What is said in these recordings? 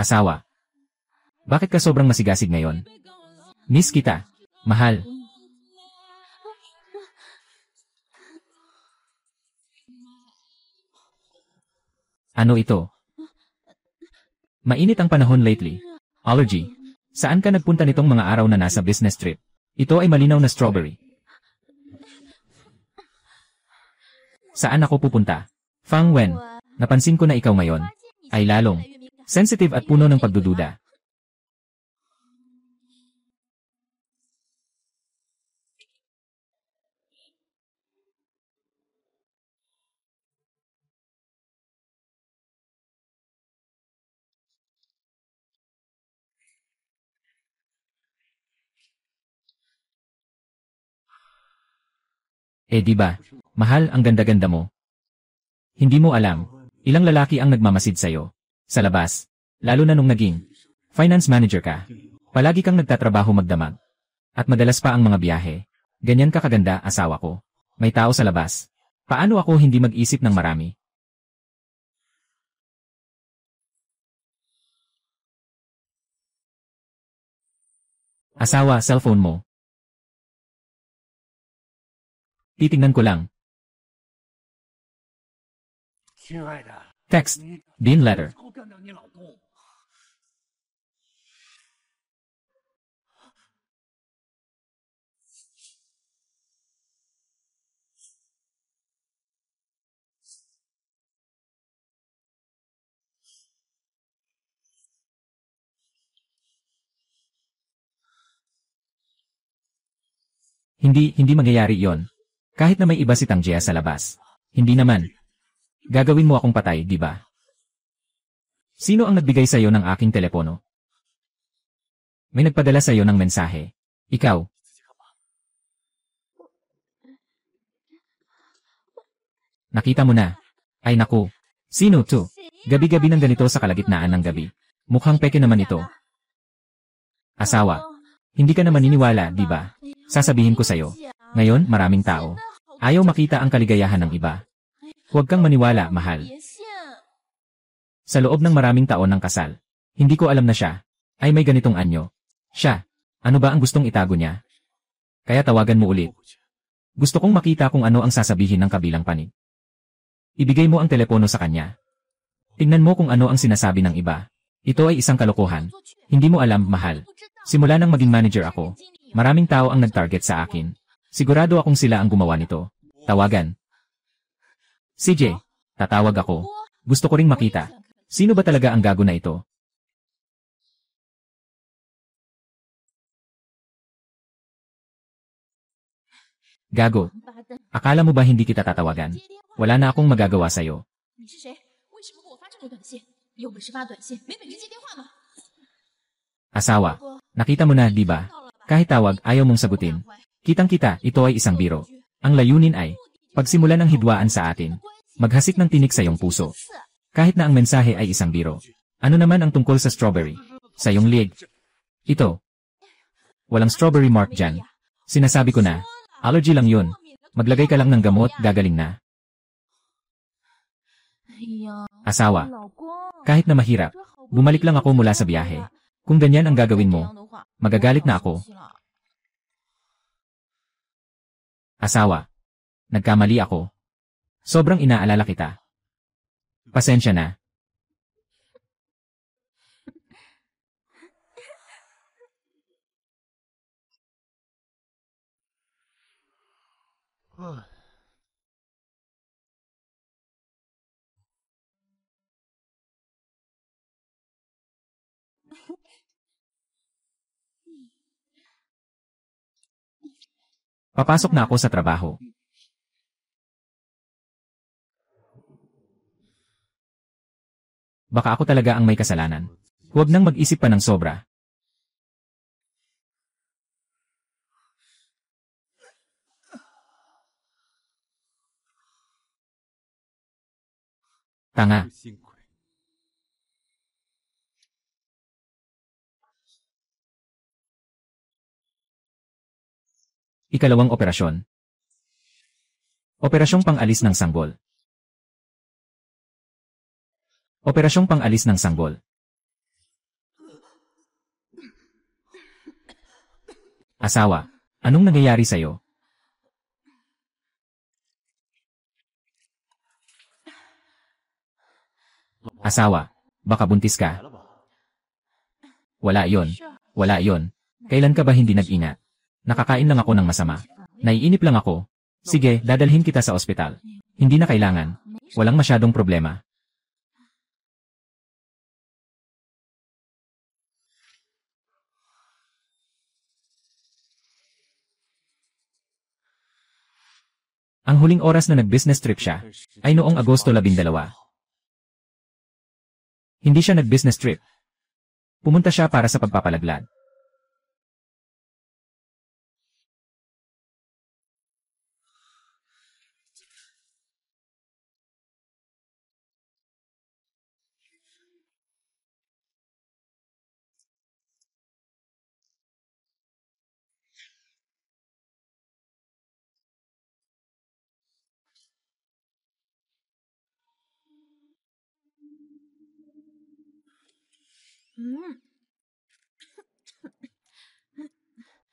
Asawa. Bakit ka sobrang masigasig ngayon? Miss kita. Mahal. Ano ito? Mainit ang panahon lately. Allergy. Saan ka nagpunta nitong mga araw na nasa business trip? Ito ay malinaw na strawberry. Saan ako pupunta? Fang Wen. Napansin ko na ikaw ngayon ay lalong sensitive at puno ng pagdududa. Di ba? Mahal, ang ganda-ganda mo. Hindi mo alam, ilang lalaki ang nagmamasid sa'yo. Sa labas, lalo na nung naging finance manager ka. Palagi kang nagtatrabaho magdamag. At madalas pa ang mga biyahe. Ganyan ka kaganda, asawa ko. May tao sa labas. Paano ako hindi mag-isip ng marami? Asawa, cellphone mo. Titingnan ko lang. Text. Dean letter. Hindi mangyayari yon. Kahit na may iba si Tangjia sa labas. Hindi naman. Gagawin mo akong patay, di ba? Sino ang nagbigay sa'yo ng aking telepono? May nagpadala sa'yo ng mensahe. Ikaw. Nakita mo na. Ay naku. Sino to? Gabi-gabi ng ganito sa kalagitnaan ng gabi. Mukhang peke naman ito. Asawa. Hindi ka na maniniwala, di ba? Sasabihin ko sa'yo. Ngayon, maraming tao. Ayaw makita ang kaligayahan ng iba. Huwag kang maniwala, mahal. Sa loob ng maraming taon ng kasal, hindi ko alam na siya ay may ganitong anyo. Siya, ano ba ang gustong itago niya? Kaya tawagan mo ulit. Gusto kong makita kung ano ang sasabihin ng kabilang panig. Ibigay mo ang telepono sa kanya. Tingnan mo kung ano ang sinasabi ng iba. Ito ay isang kalokohan. Hindi mo alam, mahal. Simula nang maging manager ako, maraming tao ang nag-target sa akin. Sigurado akong sila ang gumawa nito. Tawagan. CJ, tatawag ako. Gusto ko ring makita. Sino ba talaga ang gago na ito? Gago. Akala mo ba hindi kita tatawagan? Wala na akong magagawa sa'yo. Asawa, nakita mo na, di ba? Kahit tawag, ayaw mong sagutin. Kitang-kita, ito ay isang biro. Ang layunin ay, pagsimulan ng hidwaan sa atin, maghasik ng tinik sa iyong puso. Kahit na ang mensahe ay isang biro. Ano naman ang tungkol sa strawberry? Sa iyong liig. Ito. Walang strawberry mark dyan. Sinasabi ko na, allergy lang yun. Maglagay ka lang ng gamot, gagaling na. Asawa. Kahit na mahirap, bumalik lang ako mula sa biyahe. Kung ganyan ang gagawin mo, magagalit na ako. Asawa. Nagkamali ako. Sobrang inaalala kita. Pasensya na. Papasok na ako sa trabaho. Baka ako talaga ang may kasalanan. Huwag nang mag-isip pa ng sobra. Tanga. Ikalawang operasyon. Operasyong pang-alis ng sanggol. Operasyong pang-alis ng sanggol. Asawa, anong nangyayari sa'yo? Asawa, baka buntis ka. Wala yon. Wala yon. Kailan ka ba hindi nag-ingat? Nakakain lang ako ng masama. Naiinip lang ako. Sige, dadalhin kita sa ospital. Hindi na kailangan. Walang masyadong problema. Ang huling oras na nag-business trip siya ay noong Agosto 12. Hindi siya nag-business trip. Pumunta siya para sa pagpapalaglad.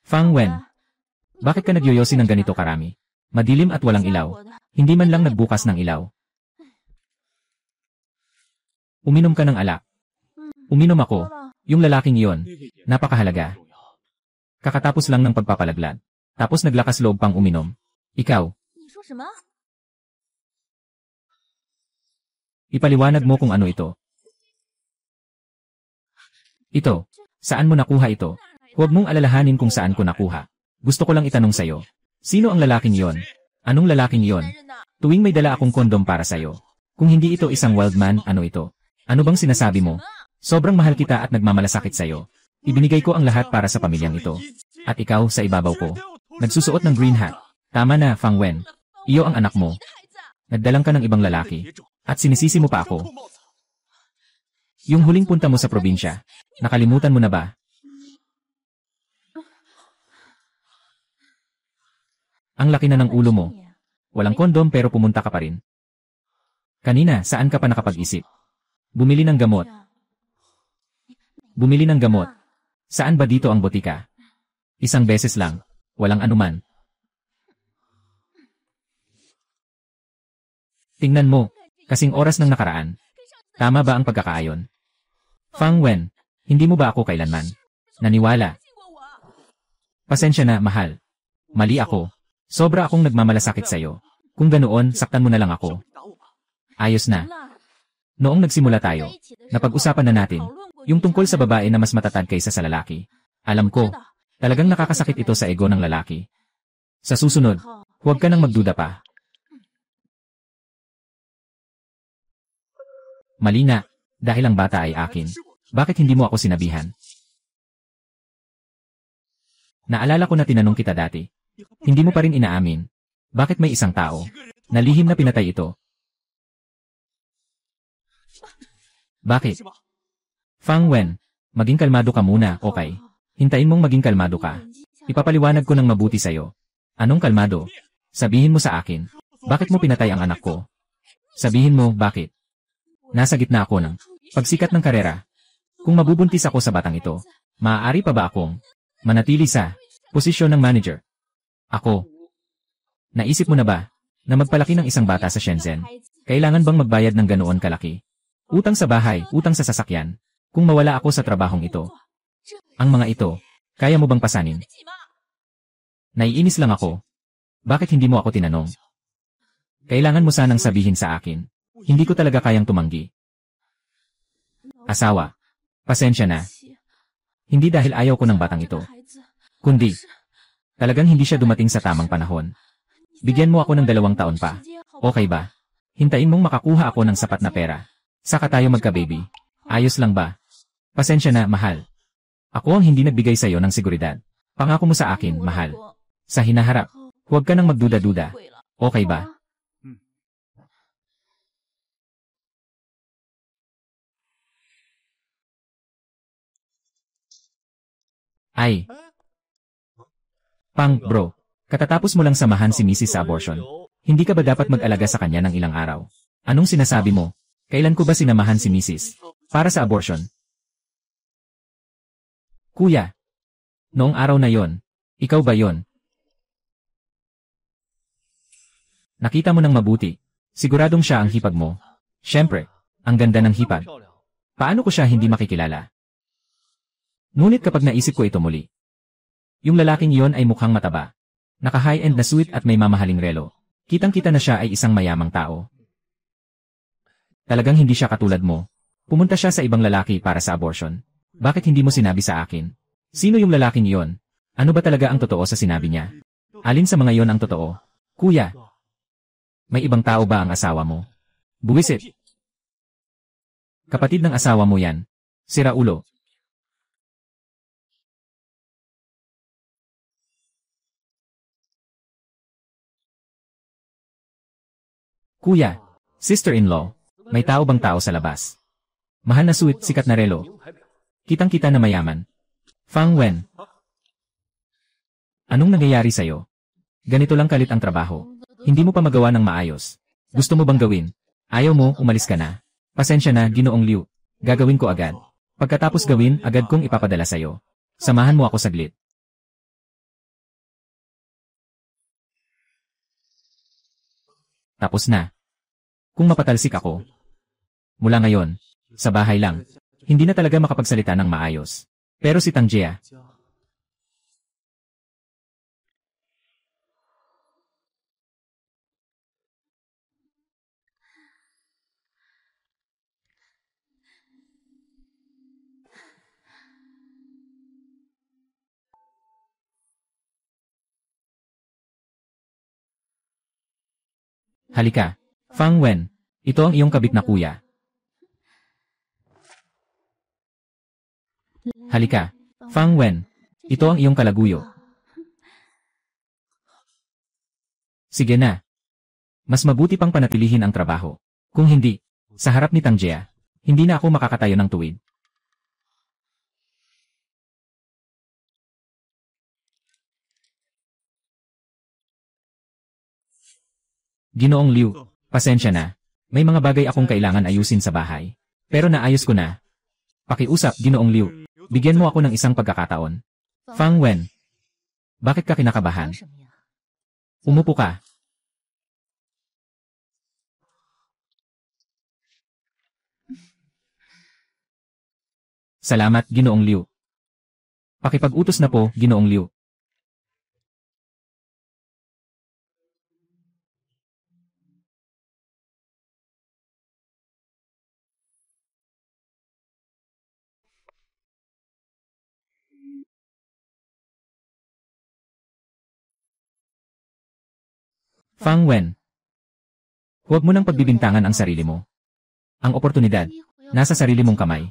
Fang Wen, bakit ka nagyoyosi ng ganito karami? Madilim at walang ilaw. Hindi man lang nagbukas ng ilaw. Uminom ka ng alak. Uminom ako. Yung lalaking iyon. Napakahalaga. Kakatapos lang ng pagpapalaglad. Tapos naglakas loob pang uminom. Ikaw. Ipaliwanag mo kung ano ito. Ito. Saan mo nakuha ito? Huwag mong alalahanin kung saan ko nakuha. Gusto ko lang itanong sa'yo. Sino ang lalaking iyon? Anong lalaking iyon? Tuwing may dala akong kondom para sa'yo. Kung hindi ito isang wild man, ano ito? Ano bang sinasabi mo? Sobrang mahal kita at nagmamalasakit sa'yo. Ibinigay ko ang lahat para sa pamilyang ito. At ikaw sa ibabaw ko. Nagsusuot ng green hat. Tama na, Fang Wen. Iyo ang anak mo. Nagdalang ka ng ibang lalaki. At sinisisi mo pa ako. Yung huling punta mo sa probinsya. Nakalimutan mo na ba? Ang laki na ng ulo mo. Walang kondom pero pumunta ka pa rin. Kanina, saan ka pa nakapag-isip? Bumili ng gamot. Bumili ng gamot. Saan ba dito ang botika? Isang beses lang. Walang anuman. Tingnan mo. Kasing oras ng nakaraan. Tama ba ang pagkakaayon? Fang Wen, hindi mo ba ako kailanman naniwala? Pasensya na, mahal. Mali ako. Sobra akong nagmamalasakit sa'yo. Kung ganoon, saktan mo na lang ako. Ayos na. Noong nagsimula tayo, napag-usapan na natin, yung tungkol sa babae na mas matatag kaysa sa lalaki. Alam ko, talagang nakakasakit ito sa ego ng lalaki. Sa susunod, huwag ka nang magduda pa. Mali nga, dahil ang bata ay akin. Bakit hindi mo ako sinabihan? Naalala ko na tinanong kita dati. Hindi mo pa rin inaamin. Bakit may isang tao na lihim na pinatay ito? Bakit? Fang Wen, maging kalmado ka muna, okay? Hintayin mong maging kalmado ka. Ipapaliwanag ko ng mabuti sa'yo. Anong kalmado? Sabihin mo sa akin, bakit mo pinatay ang anak ko? Sabihin mo, bakit? Nasa gitna ako ng pagsikat ng karera. Kung mabubuntis ako sa batang ito, maaari pa ba akong manatili sa posisyon ng manager? Ako. Naisip mo na ba na magpalaki ng isang bata sa Shenzhen? Kailangan bang magbayad ng ganoon kalaki? Utang sa bahay, utang sa sasakyan. Kung mawala ako sa trabahong ito. Ang mga ito, kaya mo bang pasanin? Naiinis lang ako. Bakit hindi mo ako tinanong? Kailangan mo sanang sabihin sa akin. Hindi ko talaga kayang tumanggi. Asawa, pasensya na. Hindi dahil ayaw ko ng batang ito. Kundi, Talagang hindi siya dumating sa tamang panahon. Bigyan mo ako ng 2 taon pa. Okay ba? Hintayin mong makakuha ako ng sapat na pera. Saka tayo magka-baby. Ayos lang ba? Pasensya na, mahal. Ako ang hindi nagbigay sa'yo ng seguridad. Pangako mo sa akin, mahal. Sa hinaharap, huwag ka nang magduda-duda. Okay ba? Ay. Pang, bro. Katatapos mo lang samahan si Mrs. sa abortion. Hindi ka ba dapat mag-alaga sa kanya ng ilang araw? Anong sinasabi mo? Kailan ko ba sinamahan si Mrs. para sa abortion? Kuya. Noong araw na yon, ikaw ba yon? Nakita mo ng mabuti. Siguradong siya ang hipag mo. Siyempre, ang ganda ng hipag. Paano ko siya hindi makikilala? Ngunit kapag naisip ko ito muli, yung lalaking iyon ay mukhang mataba. Naka-high-end na suit at may mamahaling relo. Kitang-kita na siya ay isang mayamang tao. Talagang hindi siya katulad mo. Pumunta siya sa ibang lalaki para sa abortion. Bakit hindi mo sinabi sa akin? Sino yung lalaking iyon? Ano ba talaga ang totoo sa sinabi niya? Alin sa mga iyon ang totoo? Kuya, may ibang tao ba ang asawa mo? Buwisit. Kapatid ng asawa mo yan. Sira ulo. Kuya, sister-in-law, may tao bang tao sa labas? Mahal na suit, sikat na relo. Kitang-kita na mayaman. Fang Wen. Anong nangyayari sa'yo? Ganito lang kalit ang trabaho. Hindi mo pa magawa ng maayos. Gusto mo bang gawin? Ayaw mo, umalis ka na. Pasensya na, Ginoong Liu. Gagawin ko agad. Pagkatapos gawin, agad kong ipapadala sa'yo. Samahan mo ako saglit. Tapos na. Kung mapatalsik ako, mula ngayon, sa bahay lang, hindi na talaga makapagsalita ng maayos. Pero si Tangjia, halika. Fang Wen, ito ang iyong kabit na kuya. Halika. Fang Wen, ito ang iyong kalaguyo. Sige na. Mas mabuti pang panatilihin ang trabaho. Kung hindi, sa harap ni Tangjia, hindi na ako makakatayo ng tuwid. Ginoong Liu, pasensya na. May mga bagay akong kailangan ayusin sa bahay. Pero naayos ko na. Pakiusap, Ginoong Liu. Bigyan mo ako ng isang pagkakataon. Fang Wen, bakit ka kinakabahan? Umupo ka. Salamat, Ginoong Liu. Pakipag-utos na po, Ginoong Liu. Fang Wen, huwag mo nang pagbibintangan ang sarili mo. Ang oportunidad, nasa sarili mong kamay.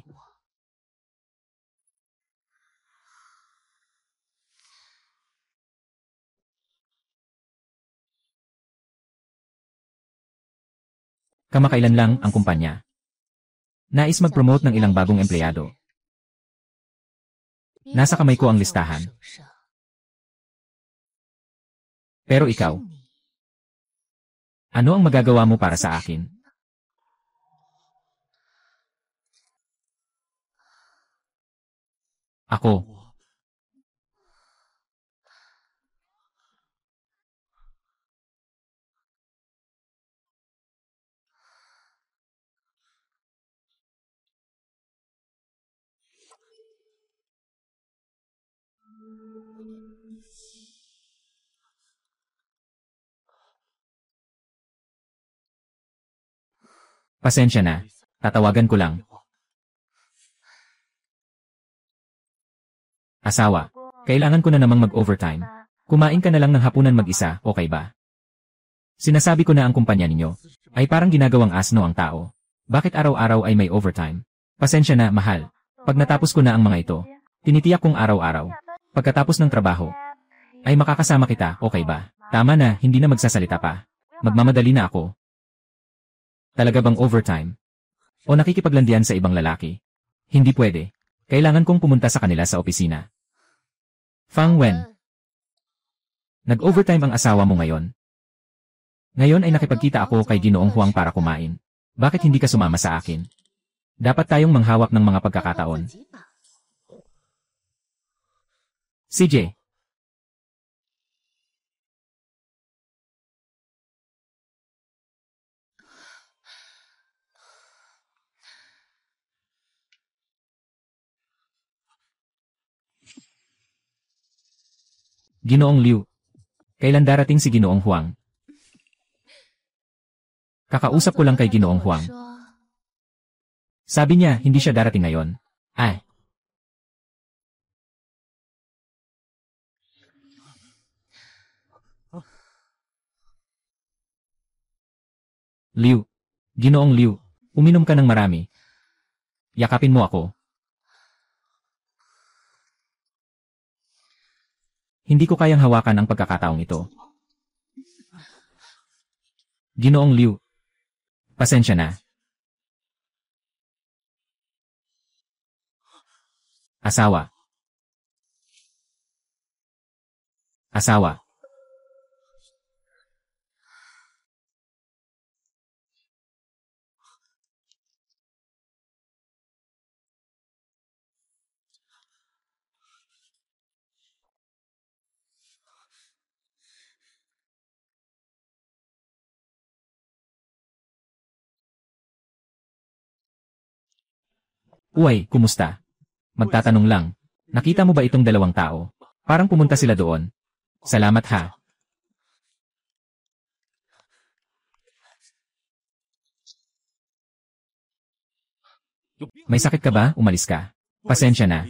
Kamakailan lang ang kumpanya. Nais mag-promote ng ilang bagong empleyado. Nasa kamay ko ang listahan. Pero ikaw, ano ang magagawa mo para sa akin? Ako. Pasensya na. Tatawagan ko lang. Asawa, kailangan ko na namang mag-overtime. Kumain ka na lang ng hapunan mag-isa, okay ba? Sinasabi ko na ang kumpanya ninyo ay parang ginagawang asno ang tao. Bakit araw-araw ay may overtime? Pasensya na, mahal. Pag natapos ko na ang mga ito, tinitiyak kong araw-araw. Pagkatapos ng trabaho, ay makakasama kita, okay ba? Tama na, hindi na magsasalita pa. Magmamadali na ako. Talaga bang overtime? O nakikipaglandian sa ibang lalaki? Hindi pwede. Kailangan kong pumunta sa kanila sa opisina. Fang Wen, nag-overtime ang asawa mo ngayon. Ngayon ay nakipagkita ako kay Ginoong Huang para kumain. Bakit hindi ka sumama sa akin? Dapat tayong manghawak ng mga pagkakataon. CJ. Ginoong Liu. Kailan darating si Ginoong Huang? Kakausap ko lang kay Ginoong Huang. Sabi niya, hindi siya darating ngayon. Ay. Liu. Ginoong Liu. Uminom ka ng marami. Yakapin mo ako. Hindi ko kayang hawakan ang pagkakataong ito. Ginoong Liu. Pasensya na. Asawa. Asawa. Uy, kumusta? Magtatanong lang. Nakita mo ba itong dalawang tao? Parang pumunta sila doon. Salamat ha. May sakit ka ba? Umalis ka. Pasensya na.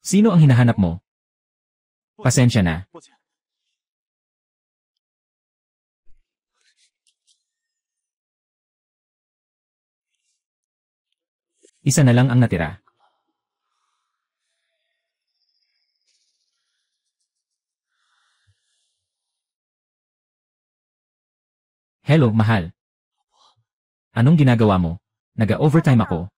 Sino ang hinahanap mo? Pasensya na. Isa na lang ang natira. Hello, mahal. Anong ginagawa mo? Naga-overtime ako.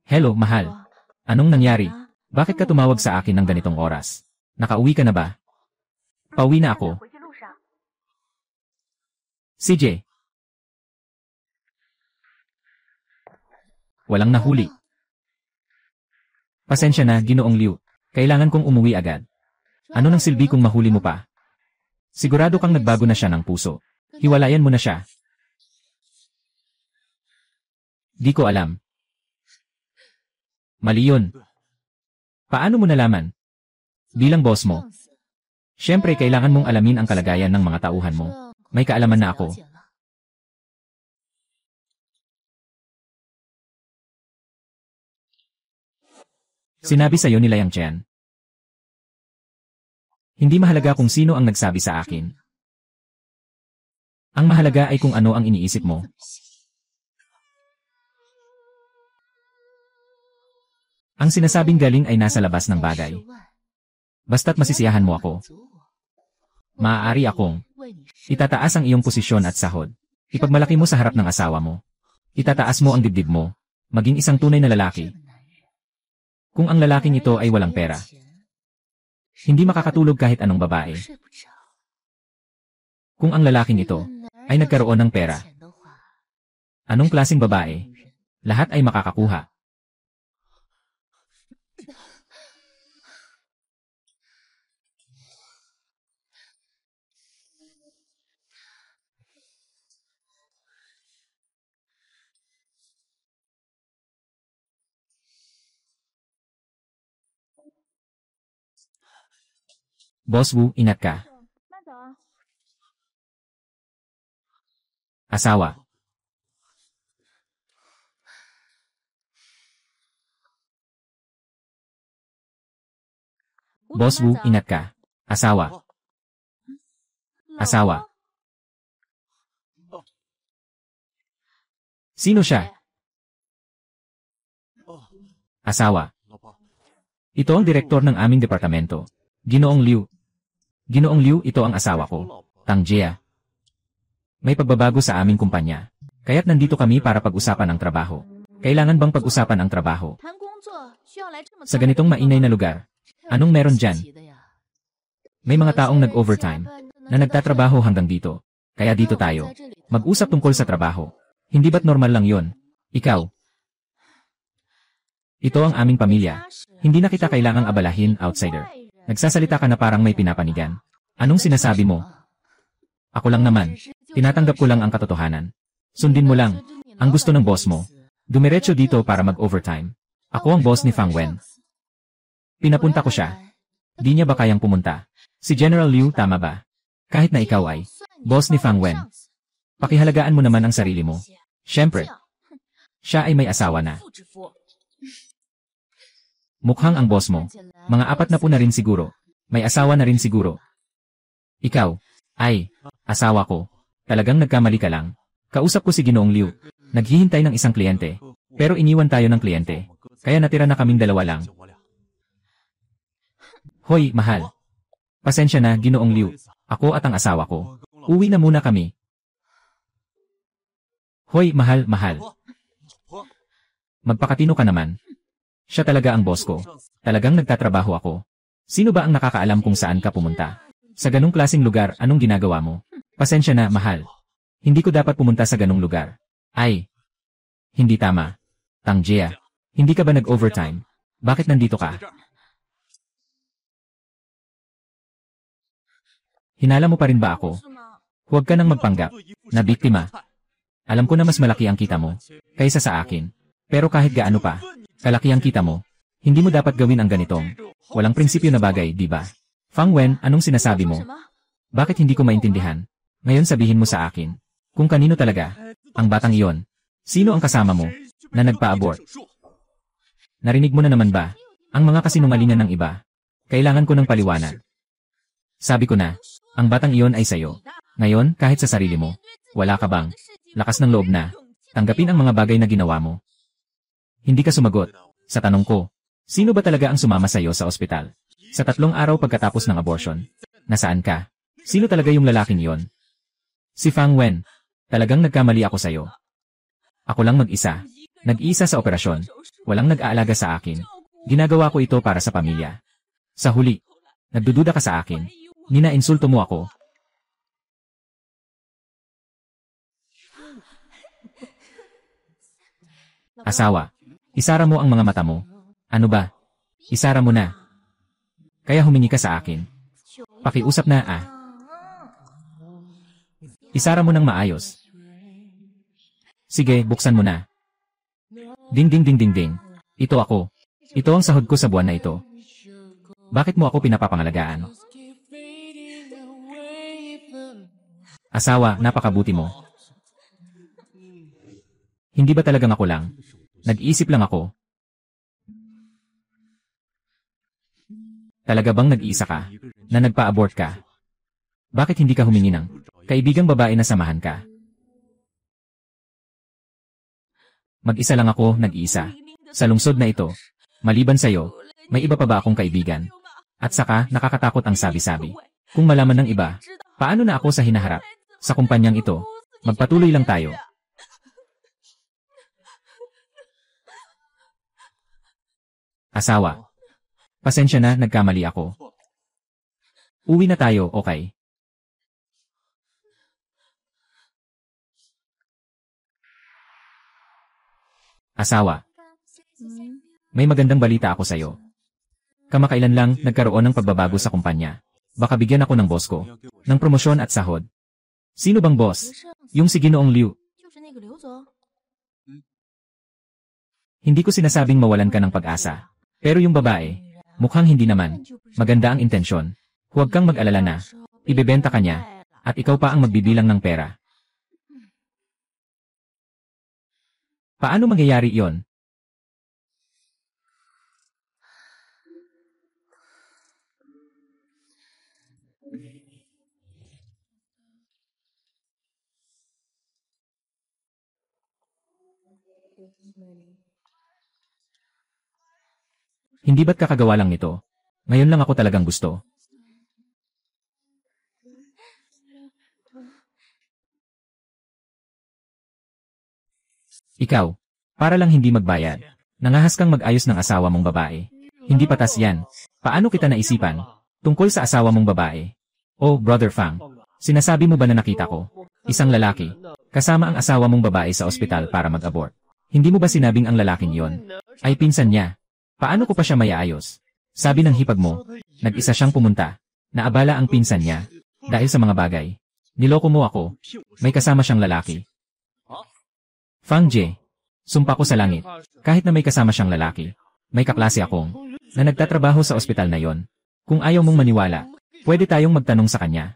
Hello, mahal. Anong nangyari? Bakit ka tumawag sa akin ng ganitong oras? Nakauwi ka na ba? Pauwi na ako. CJ. Walang nahuli. Pasensya na, Ginoong Liu. Kailangan kong umuwi agad. Ano nang silbi kung mahuli mo pa? Sigurado kang nagbago na siya ng puso. Hiwalayan mo na siya. Di ko alam. Mali yun. Paano mo nalaman? Bilang boss mo. Siyempre kailangan mong alamin ang kalagayan ng mga tauhan mo. May kaalaman na ako. Sinabi sa'yo ni Liang Chen. Hindi mahalaga kung sino ang nagsabi sa akin. Ang mahalaga ay kung ano ang iniisip mo. Ang sinasabing galing ay nasa labas ng bagay. Basta't masisiyahan mo ako. Maaari akong itataas ang iyong posisyon at sahod. Ipagmalaki mo sa harap ng asawa mo. Itataas mo ang dibdib mo. Maging isang tunay na lalaki. Kung ang lalaking ito ay walang pera, hindi makakatulog kahit anong babae. Kung ang lalaking ito ay nagkaroon ng pera, anong klaseng babae? Lahat ay makakakuha. Boss Wu, ingat ka. Asawa. Boss Wu, ingat ka. Asawa. Asawa. Sino siya? Asawa. Ito ang direktor ng aming departamento. Ginoong Liu. Ginoong Liu, ito ang asawa ko. Tang Jia. May pagbabago sa aming kumpanya. Kaya't nandito kami para pag-usapan ang trabaho. Kailangan bang pag-usapan ang trabaho? Sa ganitong mainay na lugar, anong meron dyan? May mga taong nag-overtime na nagtatrabaho hanggang dito. Kaya dito tayo. Mag-usap tungkol sa trabaho. Hindi ba't normal lang yon? Ikaw. Ito ang aming pamilya. Hindi na kita kailangang abalahin, outsider. Nagsasalita ka na parang may pinapanigan. Anong sinasabi mo? Ako lang naman. Tinatanggap ko lang ang katotohanan. Sundin mo lang. Ang gusto ng boss mo. Dumiretso dito para mag-overtime. Ako ang boss ni Fang Wen. Pinapunta ko siya. Di niya ba kayang pumunta? Si General Liu, tama ba? Kahit na ikaw ay boss ni Fang Wen. Pakihalagaan mo naman ang sarili mo. Siyempre. Siya ay may asawa na. Mukhang ang boss mo. Mga 40 na rin siguro. May asawa na rin siguro. Ikaw. Ay, asawa ko. Talagang nagkamali ka lang. Kausap ko si Ginoong Liu. Naghihintay ng isang kliyente. Pero iniwan tayo ng kliyente. Kaya natira na kaming dalawa lang. Hoy, mahal. Pasensya na, Ginoong Liu. Ako at ang asawa ko. Uwi na muna kami. Hoy, mahal. Magpakatino ka naman. Siya talaga ang boss ko. Talagang nagtatrabaho ako. Sino ba ang nakakaalam kung saan ka pumunta? Sa ganong klaseng lugar, anong ginagawa mo? Pasensya na, mahal. Hindi ko dapat pumunta sa ganong lugar. Ay. Hindi tama. Tang Jia. Hindi ka ba nag-overtime? Bakit nandito ka? Hinala mo pa rin ba ako? Huwag ka nang magpanggap na biktima. Alam ko na mas malaki ang kita mo kaysa sa akin. Pero kahit gaano pa, kalaki ang kita mo, hindi mo dapat gawin ang ganitong walang prinsipyo na bagay, di ba? Fang Wen, anong sinasabi mo? Bakit hindi ko maintindihan? Ngayon sabihin mo sa akin, kung kanino talaga ang batang iyon. Sino ang kasama mo na nagpa-abort? Narinig mo na naman ba ang mga kasinungalingan ng iba? Kailangan ko ng paliwanag. Sabi ko na, ang batang iyon ay sayo. Ngayon, kahit sa sarili mo, wala ka bang lakas ng loob na tanggapin ang mga bagay na ginawa mo? Hindi ka sumagot sa tanong ko. Sino ba talaga ang sumama sa iyo sa ospital? Sa 3 araw pagkatapos ng abortion. Nasaan ka? Sino talaga yung lalaking yon? Si Fang Wen. Talagang nagkamali ako sa iyo. Ako lang mag-isa. Nag-iisa sa operasyon. Walang nag-aalaga sa akin. Ginagawa ko ito para sa pamilya. Sa huli, nagdududa ka sa akin. Nina-insulto mo ako. Asawa. Isara mo ang mga mata mo. Ano ba? Isara mo na. Kaya humingi ka sa akin. Pakiusap na Isara mo ng maayos. Sige, buksan mo na. Ding ding ding ding ding. Ito ako. Ito ang sahod ko sa buwan na ito. Bakit mo ako pinapapangalagaan? Asawa, napakabuti mo. Hindi ba talagang ako lang? Nag-iisip lang ako. Talaga bang nag-iisa ka? Na nagpa-abort ka? Bakit hindi ka humingi ng kaibigang babae na samahan ka? Mag-isa lang ako, nag-iisa. Sa lungsod na ito, maliban sa'yo, may iba pa ba akong kaibigan? At saka, nakakatakot ang sabi-sabi. Kung malaman ng iba, paano na ako sa hinaharap? Sa kumpanyang ito, magpatuloy lang tayo. Asawa. Pasensya na, nagkamali ako. Uwi na tayo, okay? Asawa. May magandang balita ako sa'yo. Kamakailan lang, nagkaroon ng pagbabago sa kumpanya. Baka bigyan ako ng boss ko ng promosyon at sahod. Sino bang boss? Yung si Ginoong Liu. Hindi ko sinasabing mawalan ka ng pag-asa. Pero yung babae, mukhang hindi naman. Maganda ang intensyon. Huwag kang mag-alala na. Ibebenta ka niya, at ikaw pa ang magbibilang ng pera. Paano mangyayari iyon? Hindi ba't kakagawa lang nito? Ngayon lang ako talagang gusto. Ikaw, para lang hindi magbayad. Nangahas kang mag-ayos ng asawa mong babae. Hindi patas yan. Paano kita naisipan? Tungkol sa asawa mong babae. Oh, Brother Fang. Sinasabi mo ba na nakita ko? Isang lalaki. Kasama ang asawa mong babae sa ospital para mag-abort. Hindi mo ba sinabing ang lalaking yon ay pinsan niya? Paano ko pa siya maiayos? Sabi ng hipag mo, nag-isa siyang pumunta. Naabala ang pinsan niya. Dahil sa mga bagay. Niloko mo ako. May kasama siyang lalaki. Fang Jie. Sumpa ko sa langit. Kahit na may kasama siyang lalaki. May kaklase akong na nagtatrabaho sa ospital na yon. Kung ayaw mong maniwala, pwede tayong magtanong sa kanya.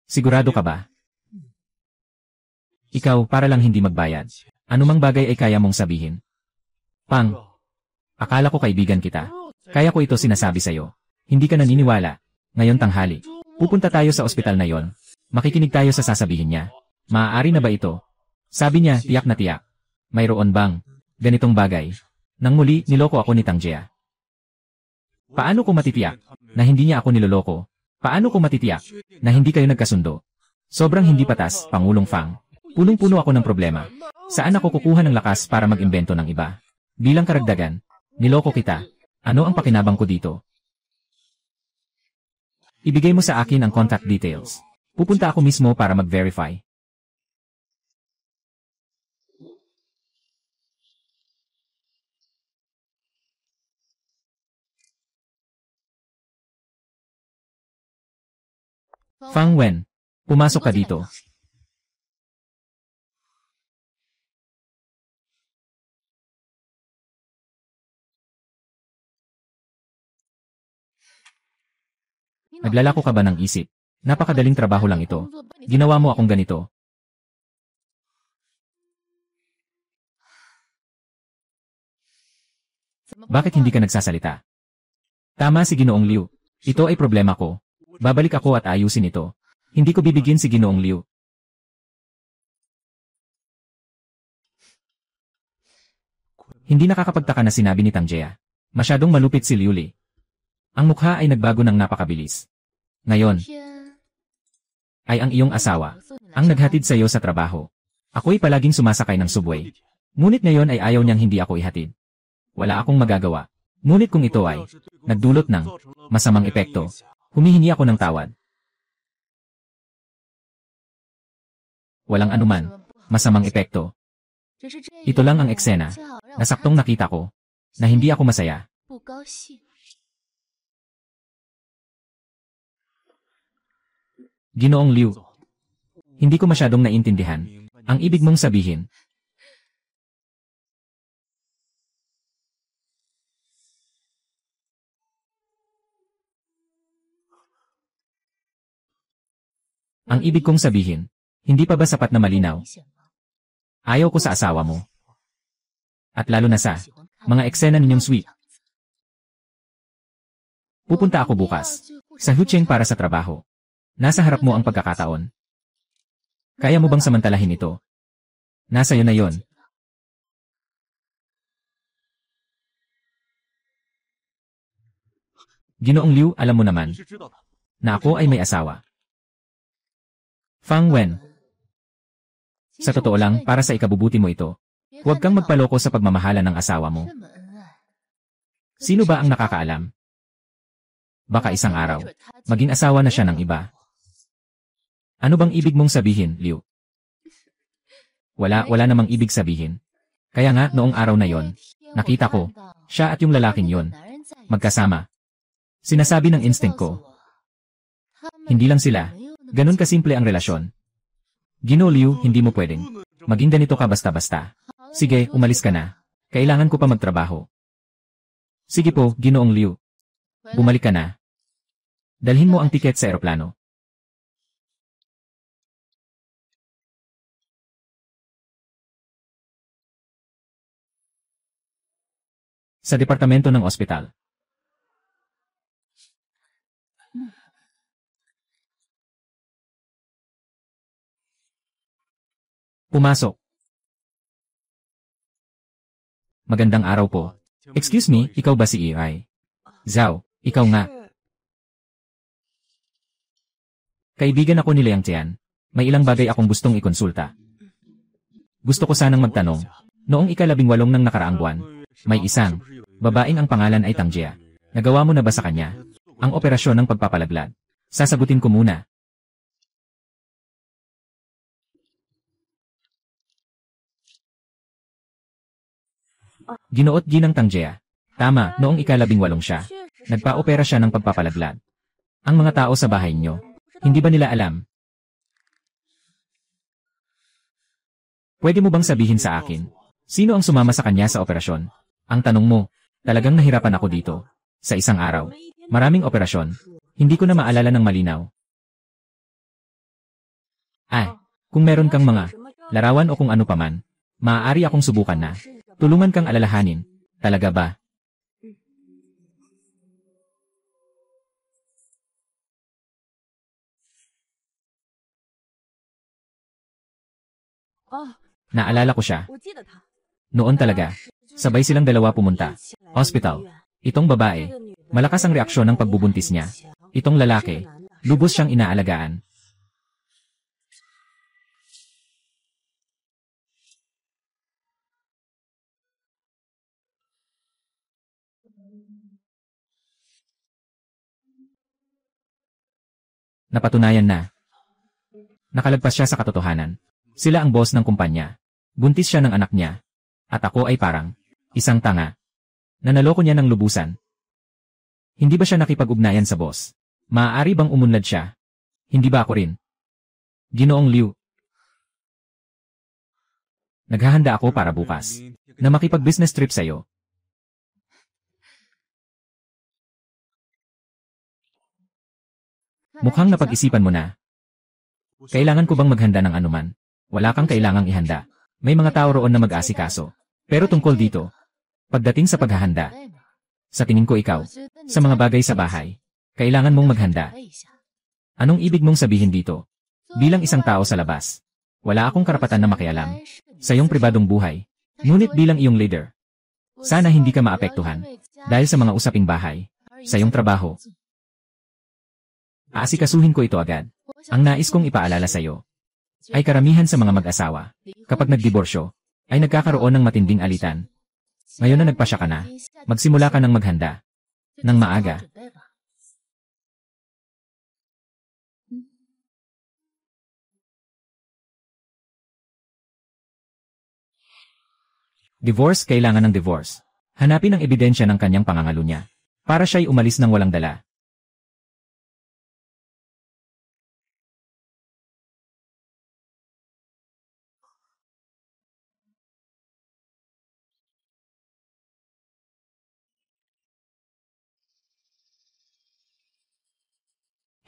Sigurado ka ba? Ikaw, para lang hindi magbayad. Anumang bagay ay kaya mong sabihin. Pang, akala ko kaibigan kita. Kaya ko ito sinasabi sa'yo. Hindi ka naniniwala. Ngayon tanghali. Pupunta tayo sa ospital na yon. Makikinig tayo sa sasabihin niya. Maaari na ba ito? Sabi niya, tiyak na tiyak. Mayroon bang ganitong bagay? Nang muli, niloko ako ni Tangjia. Paano ko matitiyak na hindi niya ako niloloko? Paano ko matitiyak na hindi kayo nagkasundo? Sobrang hindi patas, Pangulong Fang. Punong-puno ako ng problema. Saan ako kukuha ng lakas para mag-imbento ng iba? Bilang karagdagan, niloko kita. Ano ang pakinabang ko dito? Ibigay mo sa akin ang contact details. Pupunta ako mismo para mag-verify. Fang Wen, pumasok ka dito. Naglalako ka ba ng isip? Napakadaling trabaho lang ito. Ginawa mo akong ganito. Bakit hindi ka nagsasalita? Tama si Ginoong Liu. Ito ay problema ko. Babalik ako at ayusin ito. Hindi ko bibigyan si Ginoong Liu. Hindi nakakapagtaka na sinabi ni Tangjia. Masyadong malupit si Liu Li. Ang mukha ay nagbago ng napakabilis. Ngayon, ay ang iyong asawa, ang naghatid sa iyo sa trabaho. Ako'y palaging sumasakay ng subway. Ngunit ngayon ay ayaw niyang hindi ako ihatid. Wala akong magagawa. Ngunit kung ito ay nagdulot ng masamang epekto, humihingi ako ng tawad. Walang anuman, masamang epekto. Ito lang ang eksena, na saktong nakita ko, na hindi ako masaya. Ginoong Liu, hindi ko masyadong naintindihan. Ang ibig mong sabihin. Ang ibig kong sabihin, hindi pa ba sapat na malinaw? Ayaw ko sa asawa mo. At lalo na sa mga eksena ninyong sweet. Pupunta ako bukas sa Hucheng para sa trabaho. Nasa harap mo ang pagkakataon. Kaya mo bang samantalahin ito? Nasa iyo na yon. Ginoong Liu, alam mo naman na ako ay may asawa. Fang Wen. Sa totoo lang, para sa ikabubuti mo ito, huwag kang magpaloko sa pagmamahala ng asawa mo. Sino ba ang nakakaalam? Baka isang araw, maging asawa na siya ng iba. Ano bang ibig mong sabihin, Liu? Wala namang ibig sabihin. Kaya nga, noong araw na yon, nakita ko, siya at yung lalaking yon, magkasama. Sinasabi ng instinct ko. Hindi lang sila, ganun kasimple ang relasyon. Gino Liu, hindi mo pwedeng maging ganito ka basta-basta. Sige, umalis ka na. Kailangan ko pa magtrabaho. Sige po, Ginoong Liu. Bumalik ka na. Dalhin mo ang tiket sa eroplano. Sa departamento ng ospital. Pumasok. Magandang araw po. Excuse me, ikaw ba si Ei? Zhao, ikaw nga. Kaibigan ako ni Liang Tian. May ilang bagay akong gustong ikonsulta. Gusto ko sanang magtanong. Noong ika-18 ng nakaraang buwan, may isang babaeng ang pangalan ay Tang Jia. Nagawa mo na ba sa kanya ang operasyon ng pagpapalaglad? Sasagutin ko muna. Ginuot ginang Tang Jia. Tama, noong ika-18 siya. Nagpa-opera siya ng pagpapalaglad. Ang mga tao sa bahay niyo, hindi ba nila alam? Pwede mo bang sabihin sa akin, sino ang sumama sa kanya sa operasyon? Ang tanong mo, talagang nahirapan ako dito. Sa isang araw, maraming operasyon. Hindi ko na maalala ng malinaw. Kung meron kang mga larawan o kung ano paman, maaari akong subukan na. Tulungan kang alalahanin. Talaga ba? Naalala ko siya. Noon talaga, sabay silang dalawa pumunta. Hospital. Itong babae, malakas ang reaksyon ng pagbubuntis niya. Itong lalaki, lubos siyang inaalagaan. Napatunayan na. Nakalagpas siya sa katotohanan. Sila ang boss ng kumpanya. Buntis siya ng anak niya. At ako ay parang isang tanga. Nanaloko niya ng lubusan. Hindi ba siya nakipag-ugnayan sa boss? Maaari bang umunlad siya? Hindi ba ako rin? Ginoong Liu. Naghahanda ako para bukas na makipag-business trip sa'yo. Mukhang napag-isipan mo na. Kailangan ko bang maghanda ng anuman? Wala kang kailangang ihanda. May mga tao roon na mag-asikaso. Pero tungkol dito, pagdating sa paghahanda, sa tingin ko ikaw, sa mga bagay sa bahay, kailangan mong maghanda. Anong ibig mong sabihin dito? Bilang isang tao sa labas, wala akong karapatan na makialam sa iyong pribadong buhay. Ngunit bilang iyong leader, sana hindi ka maapektuhan dahil sa mga usaping bahay, sa iyong trabaho. Aasikasuhin ko ito agad. Ang nais kong ipaalala sa iyo ay karamihan sa mga mag-asawa, kapag nagdiborsyo, ay nagkakaroon ng matinding alitan. Ngayon na nagpasya ka na, magsimula ka ng maghanda. Nang maaga. Divorce, kailangan ng divorce. Hanapin ang ebidensya ng kanyang pangangalo niya, para siya'y umalis ng walang dala.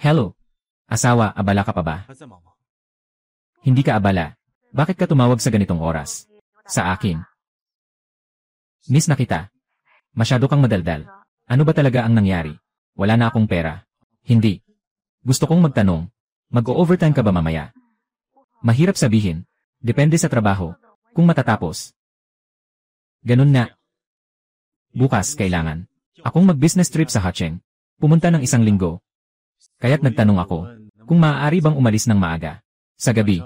Hello. Asawa, abala ka pa ba? Hindi ka abala. Bakit ka tumawag sa ganitong oras? Sa akin. Miss na kita. Masyado kang madaldal. Ano ba talaga ang nangyari? Wala na akong pera. Hindi. Gusto kong magtanong. Mag-o-overtime ka ba mamaya? Mahirap sabihin. Depende sa trabaho. Kung matatapos. Ganun na. Bukas, kailangan akong mag-business trip sa Hacheng. Pumunta ng 1 linggo. Kaya't nagtanong ako, kung maaari bang umalis ng maaga. Sa gabi,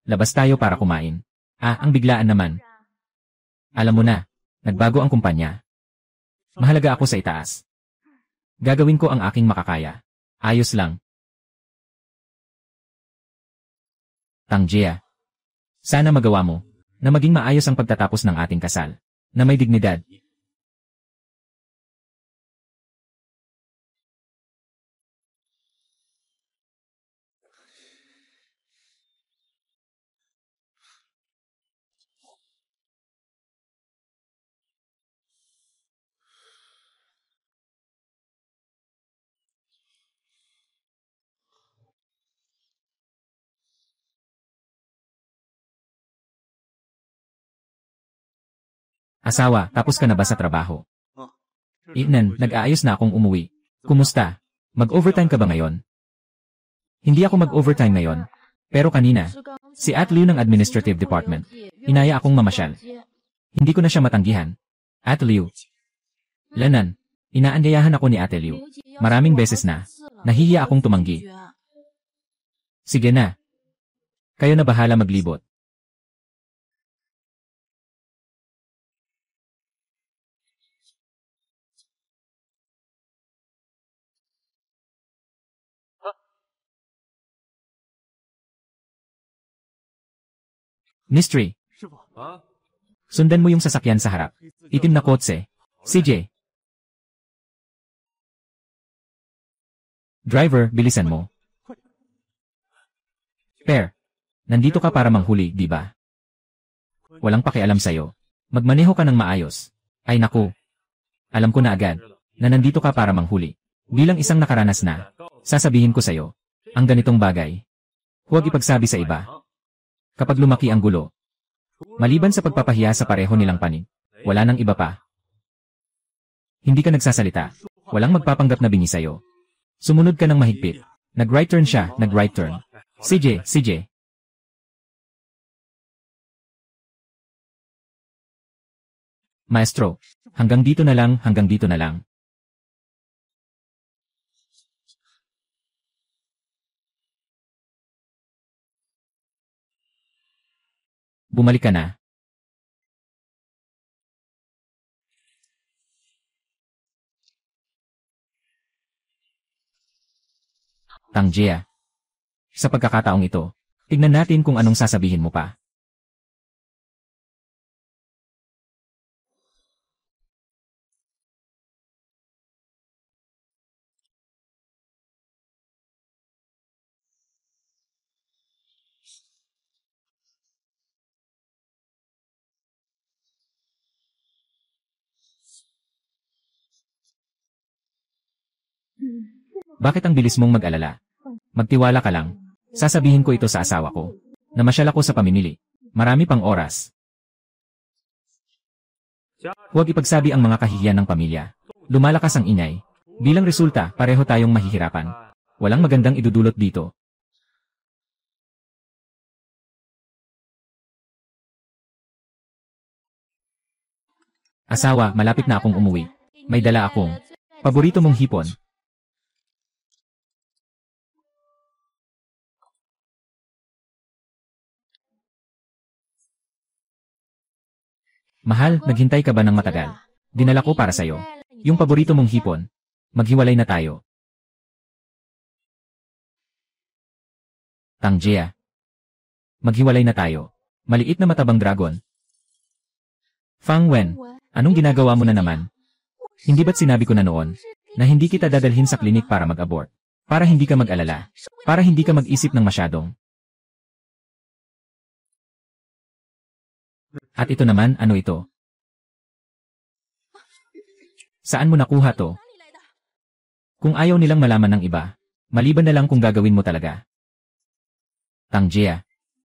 labas tayo para kumain. Ang biglaan naman. Alam mo na, nagbago ang kumpanya. Mahalaga ako sa itaas. Gagawin ko ang aking makakaya. Ayos lang. Tang Jia. Sana magawa mo, na maging maayos ang pagtatapos ng ating kasal, na may dignidad. Asawa, tapos ka na ba sa trabaho? Inan, nag-aayos na akong umuwi. Kumusta? Mag-overtime ka ba ngayon? Hindi ako mag-overtime ngayon. Pero kanina, si At Liu ng Administrative Department, inaya akong mamasyal. Hindi ko na siya matanggihan. At Liu. Lanan, inaanyayahan ako ni Ate Liu. Maraming beses na. Nahihiya akong tumanggi. Sige na. Kayo na bahala maglibot. Mystery. Sundan mo yung sasakyan sa harap. Itim na kotse. CJ. Driver, bilisan mo. Per. Nandito ka para manghuli, di ba? Walang pakialam sa'yo. Magmaneho ka ng maayos. Ay naku. Alam ko na agad na nandito ka para manghuli. Bilang isang nakaranas na, sasabihin ko sa'yo, ang ganitong bagay. Huwag ipagsabi sa iba. Kapag lumaki ang gulo, maliban sa pagpapahiya sa pareho nilang panig, wala nang iba pa. Hindi ka nagsasalita. Walang magpapanggap na bingi sa'yo. Sumunod ka ng mahigpit. Nag-right turn siya, nag-right turn. CJ. Maestro, hanggang dito na lang, hanggang dito na lang. Bumalik ka na. Tangjia. Sa pagkakataong ito, tignan natin kung anong sasabihin mo pa. Bakit ang bilis mong mag-alala? Magtiwala ka lang. Sasabihin ko ito sa asawa ko. Namasyal ako sa pamimili. Marami pang oras. Huwag ipagsabi ang mga kahihiyan ng pamilya. Lumalakas ang ingay. Bilang resulta, pareho tayong mahihirapan. Walang magandang idudulot dito. Asawa, malapit na akong umuwi. May dala akong paborito mong hipon. Mahal, naghintay ka ba ng matagal? Dinala ko para sa'yo. Yung paborito mong hipon. Maghiwalay na tayo. Tangjia. Maghiwalay na tayo. Maliit na matabang dragon. Fang Wen, anong ginagawa mo na naman? Hindi ba't sinabi ko na noon, na hindi kita dadalhin sa klinik para mag-abort? Para hindi ka mag-alala. Para hindi ka mag-isip ng masyadong. At ito naman, ano ito? Saan mo nakuha to? Kung ayaw nilang malaman ng iba, maliban na lang kung gagawin mo talaga. Tangjia.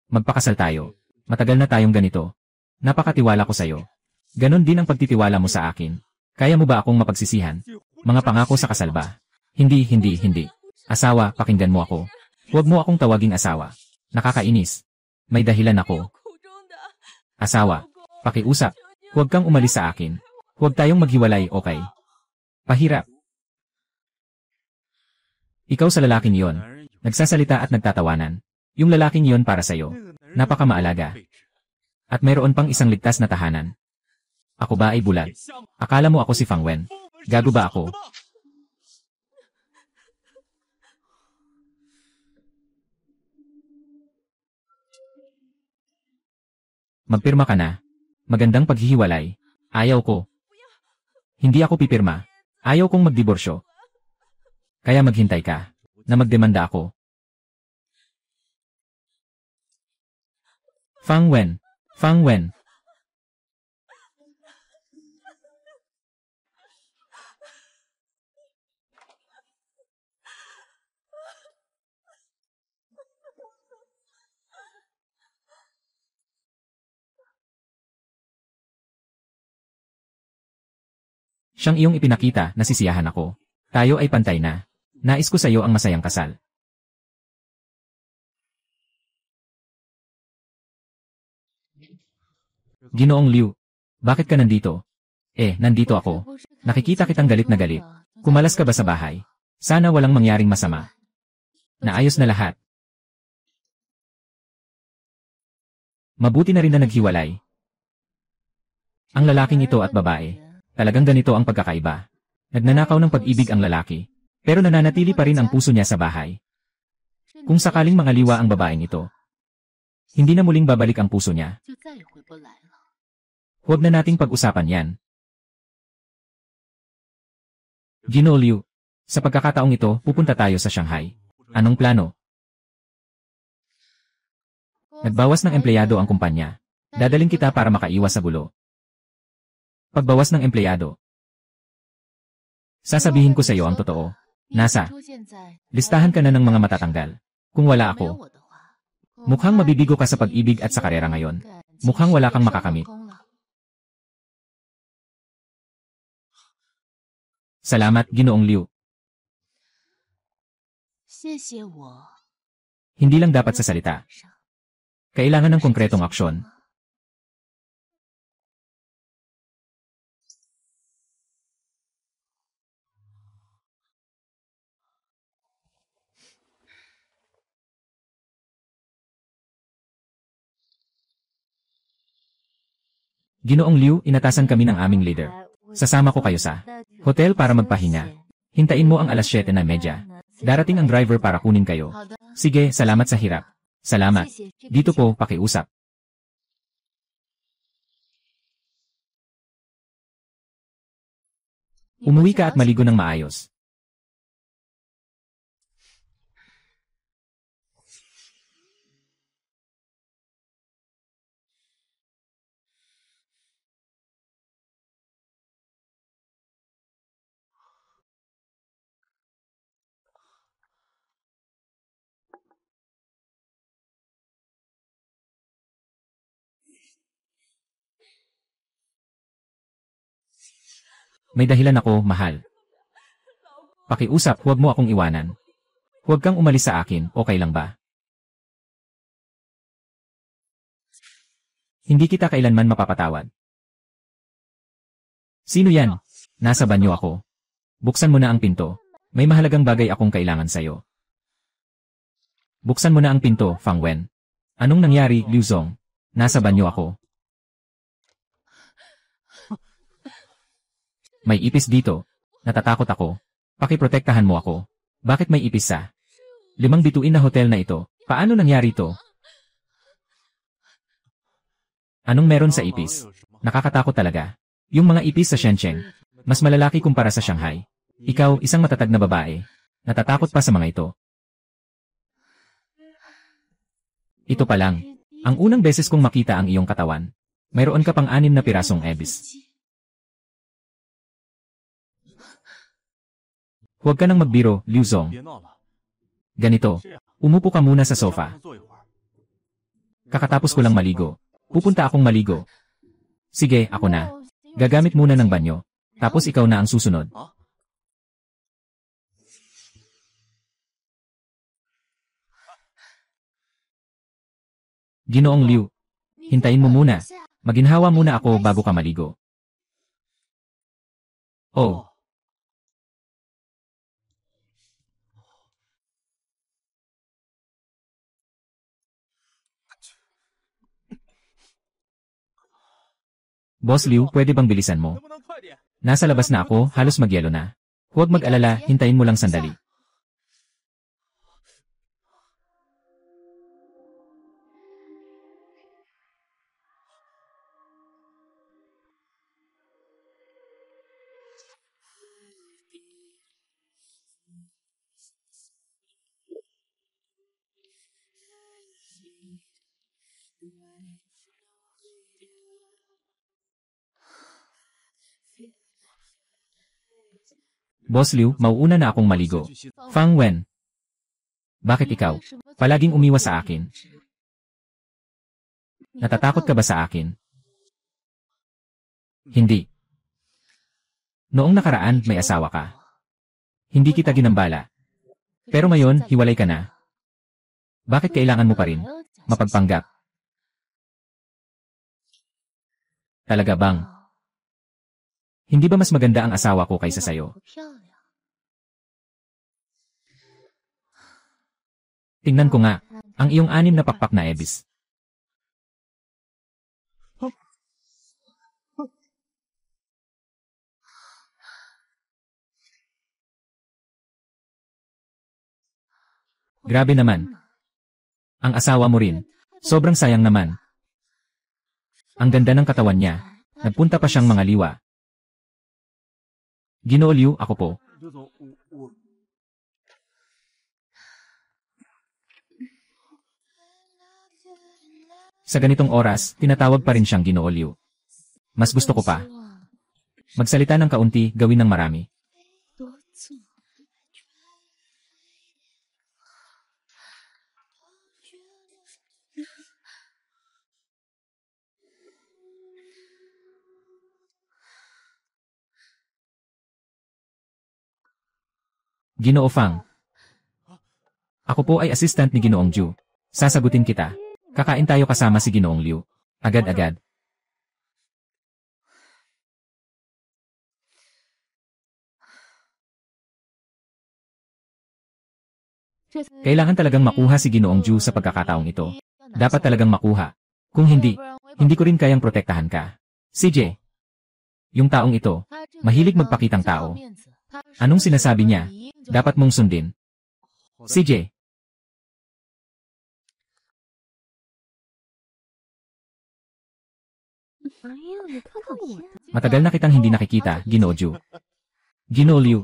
Magpakasal tayo. Matagal na tayong ganito. Napakatiwala ko sa'yo. Ganon din ang pagtitiwala mo sa akin. Kaya mo ba akong mapagsisihan? Mga pangako sa kasal ba? Hindi. Asawa, pakinggan mo ako. Huwag mo akong tawaging asawa. Nakakainis. May dahilan ako. Asawa, pakiusap. Huwag kang umalis sa akin. Huwag tayong maghiwalay, okay? Pahirap. Ikaw sa lalaking yon, nagsasalita at nagtatawanan. Yung lalaking yon para sa'yo. Napakamaalaga. At mayroon pang isang ligtas na tahanan. Ako ba ay bulag? Akala mo ako si Fang Wen? Gago ba ako? Magpirma ka na. Magandang paghihiwalay. Ayaw ko. Hindi ako pipirma. Ayaw kong magdiborsyo. Kaya maghintay ka. Na magdemanda ako. Fang Wen. Siyang iyong ipinakita, nasisiyahan ako. Tayo ay pantay na. Nais ko sa iyo ang masayang kasal. Ginoong Liu, bakit ka nandito? Nandito ako. Nakikita kitang galit na galit. Kumalas ka ba sa bahay? Sana walang mangyaring masama. Naayos na lahat. Mabuti na rin na naghiwalay. Ang lalaking ito at babae. Talagang ganito ang pagkakaiba. Nagnanakaw ng pag-ibig ang lalaki. Pero nananatili pa rin ang puso niya sa bahay. Kung sakaling mangaliwa ang babaeng ito, hindi na muling babalik ang puso niya. Huwag na nating pag-usapan yan. Ginoo Liu, sa pagkakataong ito, pupunta tayo sa Shanghai. Anong plano? Nagbawas ng empleyado ang kumpanya. Dadaling kita para makaiwas sa gulo. Pagbawas ng empleyado. Sasabihin ko sa iyo ang totoo. Nasa listahan ka na ng mga matatanggal. Kung wala ako, mukhang mabibigo ka sa pag-ibig at sa karera ngayon. Mukhang wala kang makakamit. Salamat, Ginoong Liu. Hindi lang dapat sa salita. Kailangan ng konkretong aksyon. Ginoong Liu, inatasan kami ng aming leader. Sasama ko kayo sa hotel para magpahinga. Hintayin mo ang 7:30. Darating ang driver para kunin kayo. Sige, salamat sa hirap. Salamat. Dito po, pakiusap. Umuwi ka at maligo ng maayos. May dahilan ako, mahal. Pakiusap, huwag mo akong iwanan. Huwag kang umalis sa akin, okay lang ba? Hindi kita kailanman mapapatawad. Sino yan? Nasa banyo ako. Buksan mo na ang pinto. May mahalagang bagay akong kailangan sa'yo. Buksan mo na ang pinto, Fang Wen. Anong nangyari, Liu Zong? Nasa banyo ako. May ipis dito. Natatakot ako. Pakiprotektahan mo ako. Bakit may ipis sa 5 bituin na hotel na ito? Paano nangyari ito? Anong meron sa ipis? Nakakatakot talaga. Yung mga ipis sa Shenzhen, mas malalaki kumpara sa Shanghai. Ikaw, isang matatag na babae. Natatakot pa sa mga ito. Ito pa lang. Ang unang beses kong makita ang iyong katawan. Mayroon ka pang 6 na pirasong ebis. Huwag ka nang magbiro, Liu Zong. Ganito, umupo ka muna sa sofa. Kakatapos ko lang maligo. Pupunta akong maligo. Sige, ako na. Gagamit muna ng banyo. Tapos ikaw na ang susunod. Ginoong Liu, hintayin mo muna. Maginhawa muna ako bago ka maligo. Oh. Boss Liu, pwede bang bilisan mo? Nasa labas na ako, halos magyelo na. Huwag mag-alala, hintayin mo lang sandali. Boss Liu, mauuna na akong maligo. Fang Wen. Bakit ikaw? Palaging umiwas sa akin. Natatakot ka ba sa akin? Hindi. Noong nakaraan may asawa ka. Hindi kita ginambala. Pero ngayon, hiwalay ka na. Bakit kailangan mo pa rin? Mapagpanggap. Talaga bang? Hindi ba mas maganda ang asawa ko kaysa sayo? Tingnan ko nga, ang iyong 6 na pakpak na ebis. Grabe naman. Ang asawa mo rin. Sobrang sayang naman. Ang ganda ng katawan niya. Nagpunta pa siyang mangaliwa. Ginoo Liu, ako po. Sa ganitong oras, tinatawag pa rin siyang Ginoo Liu. Mas gusto ko pa. Magsalita ng kaunti, gawin ng marami. Ginoo Fang. Ako po ay assistant ni Ginoong Ju. Sasagutin kita. Kakain tayo kasama si Ginoong Liu. Agad-agad. Kailangan talagang makuha si Ginoong Ju sa pagkakataong ito. Dapat talagang makuha. Kung hindi, hindi ko rin kayang protektahan ka. CJ. Yung taong ito, mahilig magpakitang tao. Anong sinasabi niya? Dapat mong sundin. CJ. Matagal na kitang hindi nakikita, Ginoo Ju. Ginoo Liu.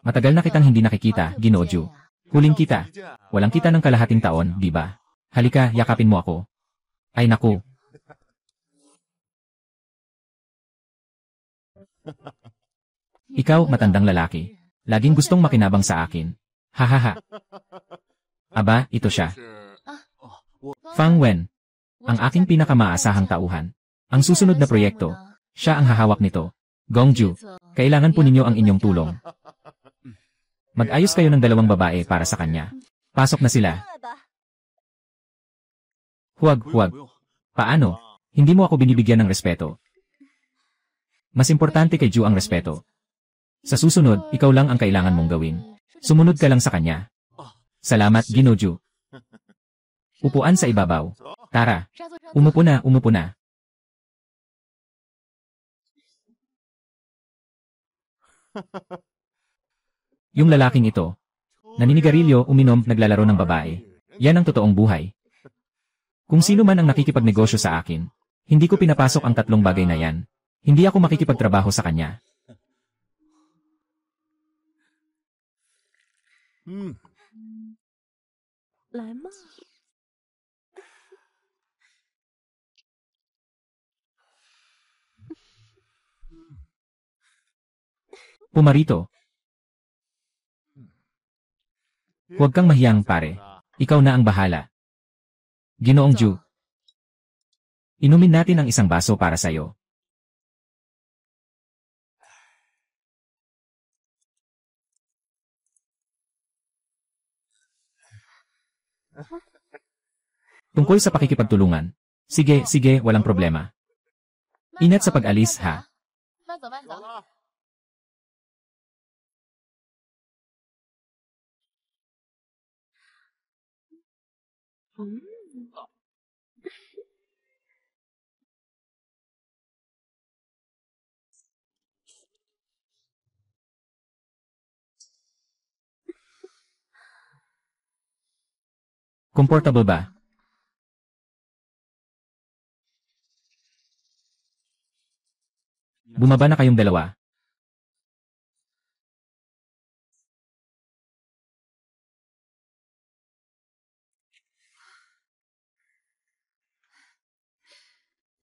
Matagal na kitang hindi nakikita, Ginoo Ju. Huling kita. Walang kita ng kalahating taon, di ba? Halika, yakapin mo ako. Ay naku. Ikaw, matandang lalaki. Laging gustong makinabang sa akin. Hahaha. Aba, ito siya. Fang Wen. Ang aking pinakamaasahang tauhan. Ang susunod na proyekto. Siya ang hahawak nito. Gongju, kailangan po ninyo ang inyong tulong. Mag-ayos kayo ng 2 babae para sa kanya. Pasok na sila. Huwag. Paano? Hindi mo ako binibigyan ng respeto. Mas importante kay Ju ang respeto. Sa susunod, ikaw lang ang kailangan mong gawin. Sumunod ka lang sa kanya. Salamat, Ginoo Ju. Upuan sa ibabaw. Tara. Umupo na. Yung lalaking ito, naninigarilyo, uminom, naglalaro ng babae. Yan ang totoong buhay. Kung sino man ang nakikipagnegosyo sa akin, hindi ko pinapasok ang 3 bagay na yan. Hindi ako makikipagtrabaho sa kanya. Pumarito. Huwag kang mahiyang, pare. Ikaw na ang bahala. Ginoong Ju. Inumin natin ang 1 baso para sa'yo. Tungkol sa pakikipagtulungan. Sige, walang problema. Ingat sa pag-alis, ha? Comfortable ba? Bumaba na kayong 2.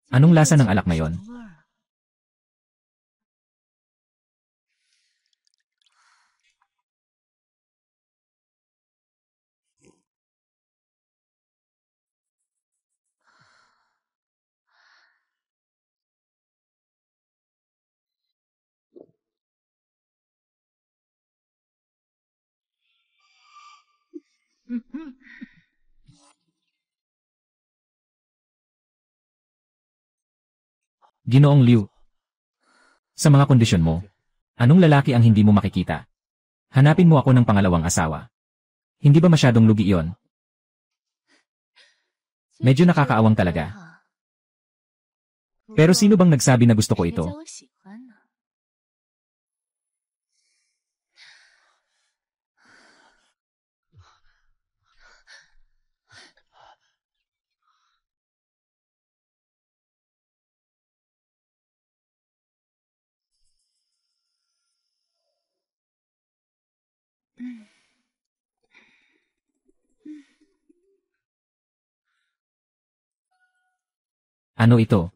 Anong lasa ng alak ngayon? Ginoong Liu, sa mga kondisyon mo, anong lalaki ang hindi mo makikita? Hanapin mo ako ng pangalawang asawa. Hindi ba masyadong lugi iyon? Medyo nakakaawang talaga. Pero sino bang nagsabi na gusto ko ito? Ano ito?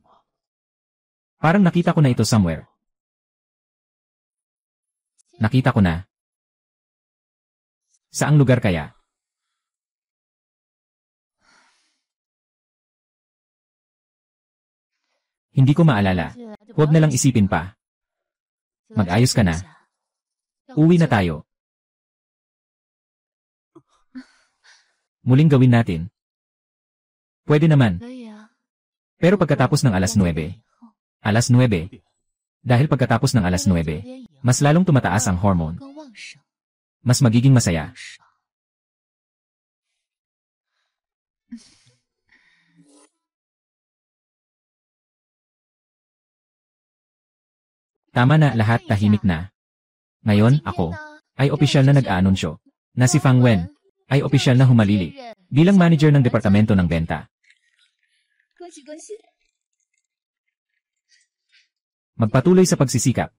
Parang nakita ko na ito somewhere. Nakita ko na. Saang lugar kaya? Hindi ko maalala. Huwag na lang isipin pa. Mag-ayos ka na. Uwi na tayo. Muling gawin natin. Pwede naman. Pero pagkatapos ng alas 9. Alas 9. Dahil pagkatapos ng alas 9, mas lalong tumataas ang hormone. Mas magiging masaya. Tama na, lahat tahimik na. Ngayon, ako, ay opisyal na nag-aanunsyo, na si Fang Wen, ay opisyal na humalili, bilang manager ng departamento ng benta. Magpatuloy sa pagsisikap.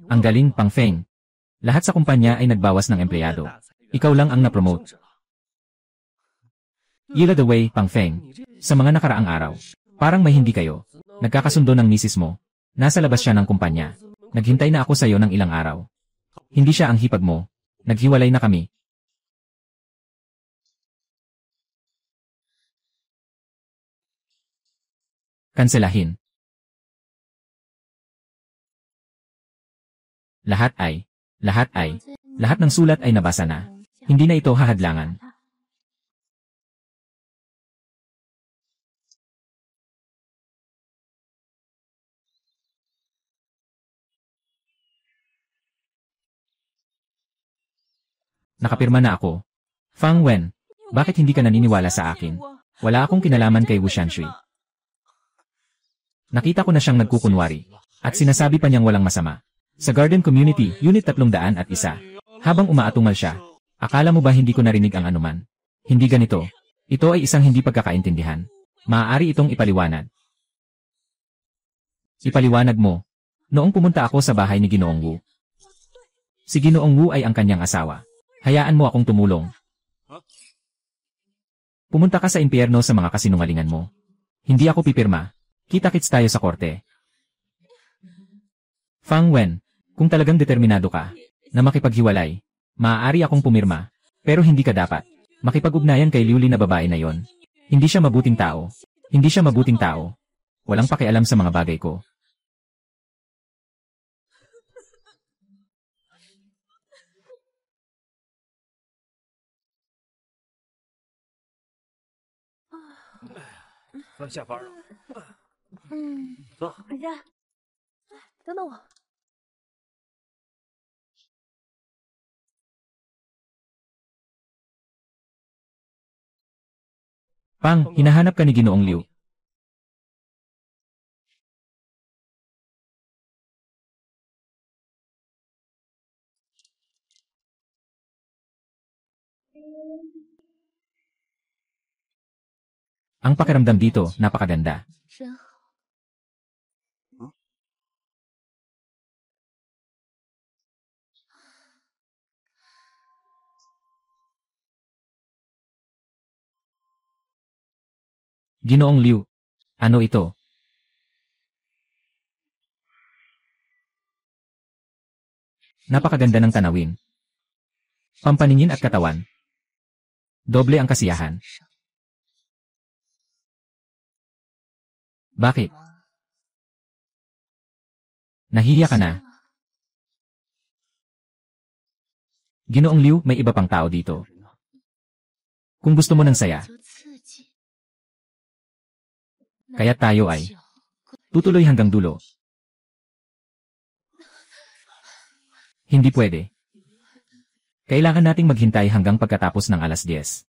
Ang galing, Pang Feng. Lahat sa kumpanya ay nagbawas ng empleyado. Ikaw lang ang na-promote. Yila the way, Pang Feng. Sa mga nakaraang araw, parang may hindi kayo. Nagkakasundo ng misis mo. Nasa labas siya ng kumpanya. Naghintay na ako sa iyo ng ilang araw. Hindi siya ang hipag mo. Naghiwalay na kami. Kanselahin. Lahat ng sulat ay nabasa na. Hindi na ito hahadlangan. Nakapirma na ako. Fang Wen, bakit hindi ka naniniwala sa akin? Wala akong kinalaman kay Wu Shanshui. Nakita ko na siyang nagkukunwari. At sinasabi pa niyang walang masama. Sa Garden Community, Unit 301. Habang umaatungal siya, akala mo ba hindi ko narinig ang anuman? Hindi ganito. Ito ay isang hindi pagkakaintindihan. Maaari itong ipaliwanag. Ipaliwanag mo. Noong pumunta ako sa bahay ni Ginoong Wu. Si Ginoong Wu ay ang kanyang asawa. Hayaan mo akong tumulong. Pumunta ka sa impyerno sa mga kasinungalingan mo. Hindi ako pipirma. Kita-kits tayo sa korte. Fang Wen, kung talagang determinado ka na makipaghiwalay, maaari akong pumirma, pero hindi ka dapat makipag-ugnayan kay Liuli na babae na yon. Hindi siya mabuting tao. Hindi siya mabuting tao. Walang pakialam sa mga bagay ko. Pang, hinahanap ka ni Ginoong Liu. Ang pakiramdam dito, napakaganda. Ginoong Liu, ano ito? Napakaganda ng tanawin. Pampaningin at katawan. Doble ang kasiyahan. Bakit? Nahihiya ka na. Ginoong Liu, may iba pang tao dito. Kung gusto mo ng saya, kaya tayo ay tutuloy hanggang dulo. Hindi pwede. Kailangan nating maghintay hanggang pagkatapos ng 10:00.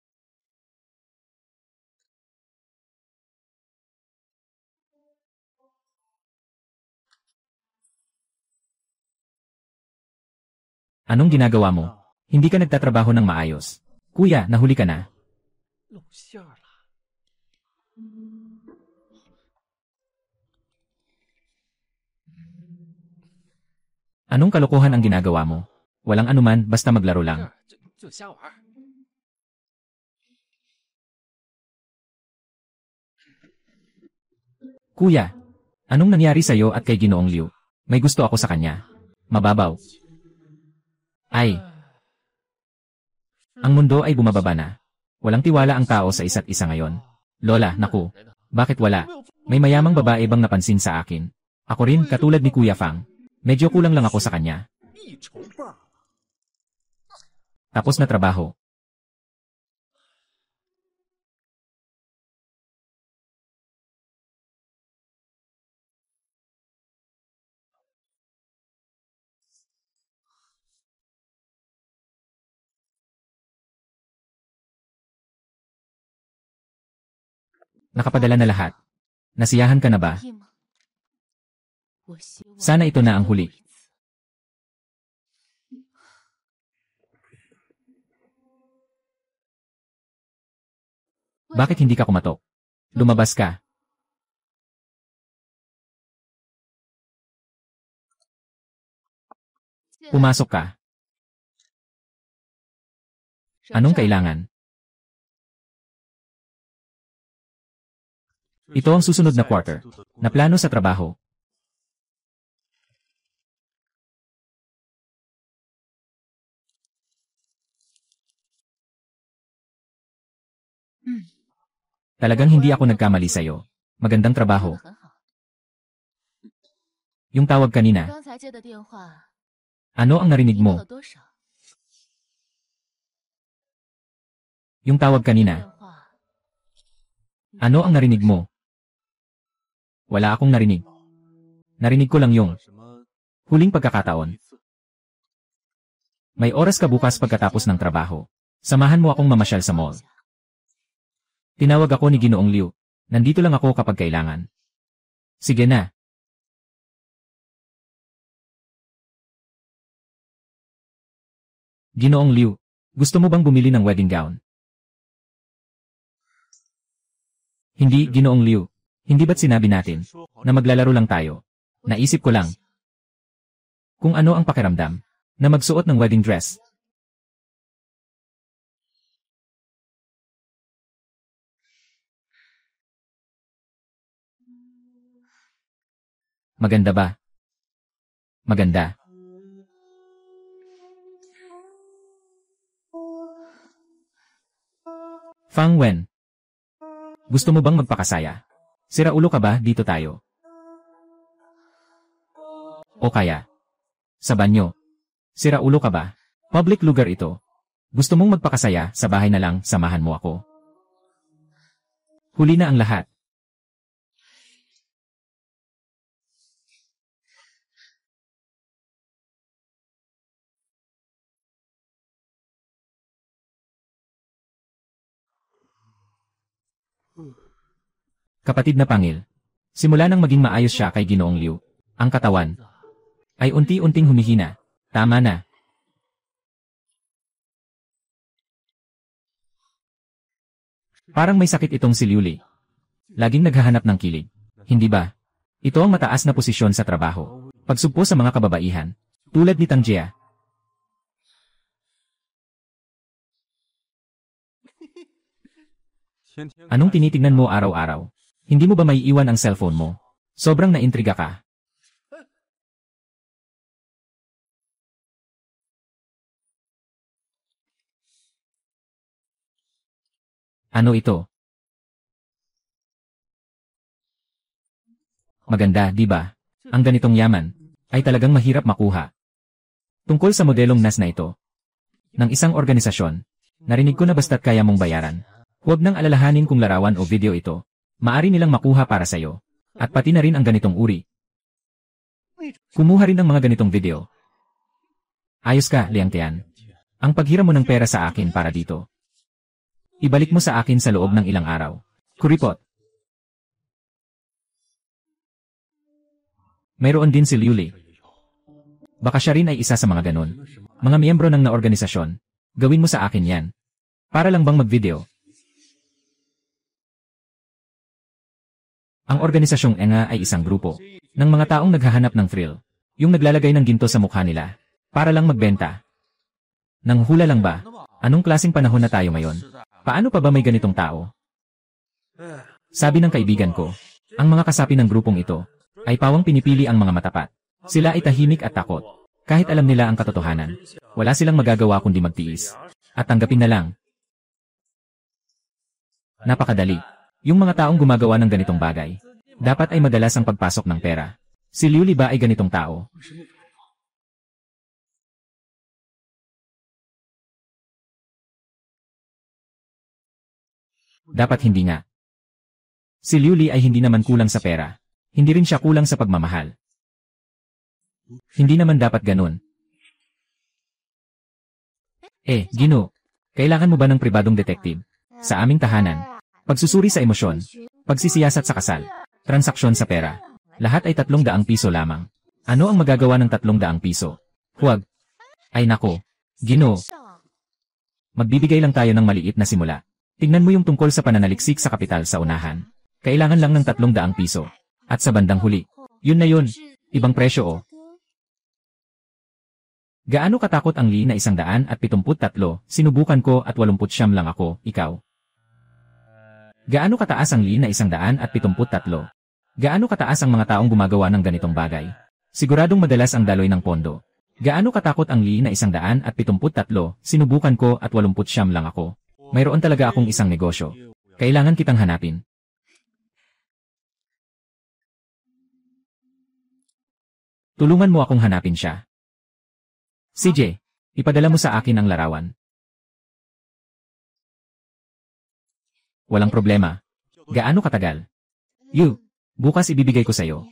Anong ginagawa mo? Hindi ka nagtatrabaho ng maayos. Kuya, nahuli ka na. Anong kalokohan ang ginagawa mo? Walang anuman, basta maglaro lang. Kuya, anong nangyari sa'yo at kay Ginoong Liu? May gusto ako sa kanya. Mababaw. Ay. Ang mundo ay bumababa na. Walang tiwala ang tao sa isa't isa ngayon. Lola, naku. Bakit wala? May mayamang babae bang napansin sa akin? Ako rin, katulad ni Kuya Fang. Medyo kulang lang ako sa kanya. Tapos na trabaho. Nakapadala na lahat. Nasiyahan ka na ba? Sana ito na ang huli. Bakit hindi ka kumatok? Lumabas ka. Pumasok ka. Anong kailangan? Ito ang susunod na quarter. Na plano sa trabaho. Talagang hindi ako nagkamali sa'yo. Magandang trabaho. Yung tawag kanina. Ano ang narinig mo? Yung tawag kanina. Ano ang narinig mo? Wala akong narinig. Narinig ko lang yung huling pagkakataon. May oras ka bukas pagkatapos ng trabaho. Samahan mo akong mamasyal sa mall. Tinawag ako ni Ginoong Liu. Nandito lang ako kapag kailangan. Sige na. Ginoong Liu, gusto mo bang bumili ng wedding gown? Hindi, Ginoong Liu. Hindi ba't sinabi natin na maglalaro lang tayo? Naisip ko lang kung ano ang pakiramdam na magsuot ng wedding dress. Maganda ba? Maganda. Fang Wen, gusto mo bang magpakasaya? Sira ulo ka ba, dito tayo? O kaya, sa banyo? Sira ulo ka ba? Public lugar ito. Gusto mong magpakasaya, sa bahay na lang, samahan mo ako. Huli na ang lahat. Kapatid na pangil. Simula nang maging maayos siya kay Ginoong Liu, ang katawan ay unti-unting humihina. Tama na. Parang may sakit itong si Liuli. Laging naghahanap ng kilig. Hindi ba? Ito ang mataas na posisyon sa trabaho. Pagsugpo sa mga kababaihan. Tulad ni Tang Jia. Anong tinitingnan mo araw-araw? Hindi mo ba may iwan ang cellphone mo? Sobrang naintriga ka. Ano ito? Maganda, di ba? Ang ganitong yaman ay talagang mahirap makuha. Tungkol sa modelong NAS na ito, ng isang organisasyon, narinig ko na basta't kaya mong bayaran. Huwag nang alalahanin kung larawan o video ito, maari nilang makuha para sa'yo. At pati na rin ang ganitong uri. Kumuha rin ng mga ganitong video. Ayos ka, Liang Tian. Ang paghiram mo ng pera sa akin para dito. Ibalik mo sa akin sa loob ng ilang araw. Kuripot. Mayroon din si Liu Li. Baka siya rin ay isa sa mga ganon. Mga miyembro ng organisasyon, gawin mo sa akin yan. Para lang bang mag-video? Ang organisasyong ENGA ay isang grupo ng mga taong naghahanap ng thrill, yung naglalagay ng ginto sa mukha nila, para lang magbenta. Nang hula lang ba? Anong klaseng panahon na tayo ngayon? Paano pa ba may ganitong tao? Sabi ng kaibigan ko, ang mga kasapi ng grupong ito, ay pawang pinipili ang mga matapat. Sila ay tahimik at takot. Kahit alam nila ang katotohanan, wala silang magagawa kundi magtiis. At tanggapin na lang. Napakadali. Yung mga taong gumagawa ng ganitong bagay, dapat ay madalas ang pagpasok ng pera. Si Liu Li ba ay ganitong tao? Dapat hindi nga. Si Liu Li ay hindi naman kulang sa pera. Hindi rin siya kulang sa pagmamahal. Hindi naman dapat ganun. Gino, kailangan mo ba ng pribadong detective? Sa aming tahanan, pagsusuri sa emosyon, pagsisiyasat sa kasal, transaksyon sa pera, lahat ay 300 piso lamang. Ano ang magagawa ng 300 piso? Huwag. Ay nako, Gino. Magbibigay lang tayo ng maliit na simula. Tingnan mo yung tungkol sa pananaliksik sa kapital sa unahan. Kailangan lang ng 300 piso. At sa bandang huli, yun na yun, ibang presyo o. Gaano katakot ang Li na 173? Sinubukan ko at 89 lang ako, ikaw. Gaano kataas ang Li na 173? Gaano kataas ang mga taong gumagawa ng ganitong bagay? Siguradong madalas ang daloy ng pondo. Gaano katakot ang Li na 173? Sinubukan ko at 89 lang ako. Mayroon talaga akong isang negosyo. Kailangan kitang hanapin. Tulungan mo akong hanapin siya. CJ, ipadala mo sa akin ang larawan. Walang problema. Gaano katagal? Bukas ibibigay ko sa'yo.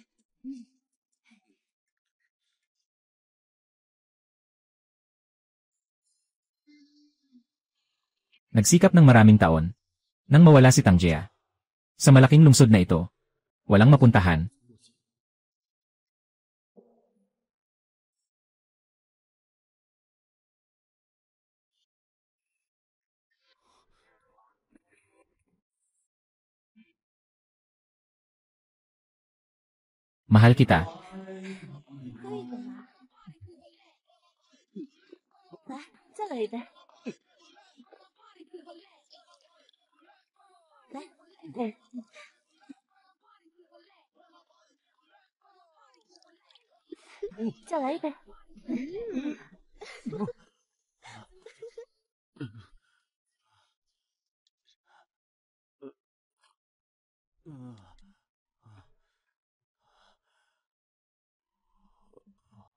Nagsikap ng maraming taon nang mawala si Tang Jia. Sa malaking lungsod na ito, walang mapuntahan. Mahal kita.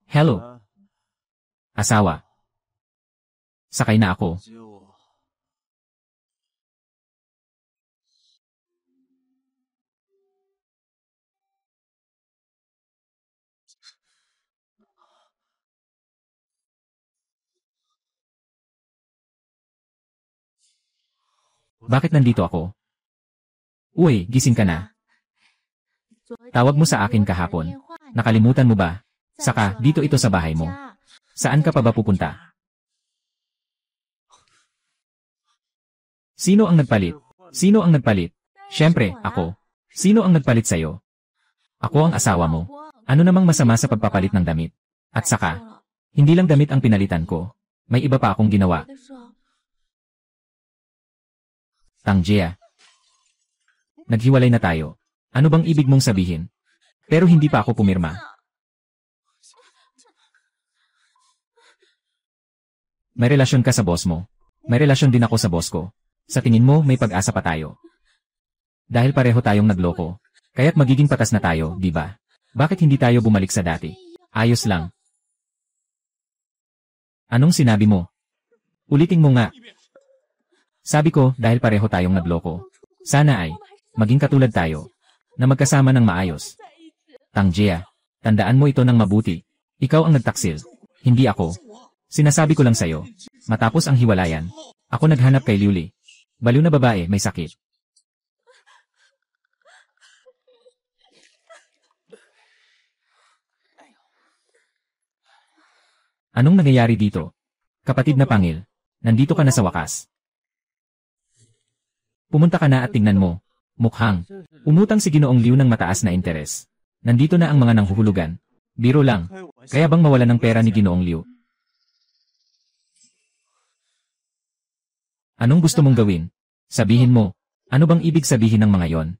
Hello. Asawa. Sakay na ako. Bakit nandito ako? Uy, gising ka na. Tawag mo sa akin kahapon. Nakalimutan mo ba? Saka, dito ito sa bahay mo. Saan ka pa ba pupunta? Sino ang nagpalit? Sino ang nagpalit? Siyempre, ako. Sino ang nagpalit sa'yo? Ako ang asawa mo. Ano namang masama sa pagpapalit ng damit? At saka, hindi lang damit ang pinalitan ko. May iba pa akong ginawa. Tang Jia. Naghiwalay na tayo. Ano bang ibig mong sabihin? Pero hindi pa ako pumirma. May relasyon ka sa boss mo. May relasyon din ako sa boss ko. Sa tingin mo, may pag-asa pa tayo. Dahil pareho tayong nagloko. Kaya't magiging patas na tayo, di ba? Bakit hindi tayo bumalik sa dati? Ayos lang. Anong sinabi mo? Ulitin mo nga. Sabi ko dahil pareho tayong nagloko. Sana ay maging katulad tayo na magkasama ng maayos. Tang Jia, tandaan mo ito ng mabuti. Ikaw ang nagtaksil, hindi ako. Sinasabi ko lang sa'yo. Matapos ang hiwalayan, ako naghanap kay Liuli. Baliw na babae, may sakit. Anong nangyayari dito? Kapatid na pangil, nandito ka na sa wakas. Pumunta ka na at tingnan mo. Mukhang umutang si Ginoong Liu ng mataas na interes. Nandito na ang mga nanghuhulugan. Biro lang. Kaya bang mawalan ng pera ni Ginoong Liu? Anong gusto mong gawin? Sabihin mo, ano bang ibig sabihin ng mga yon?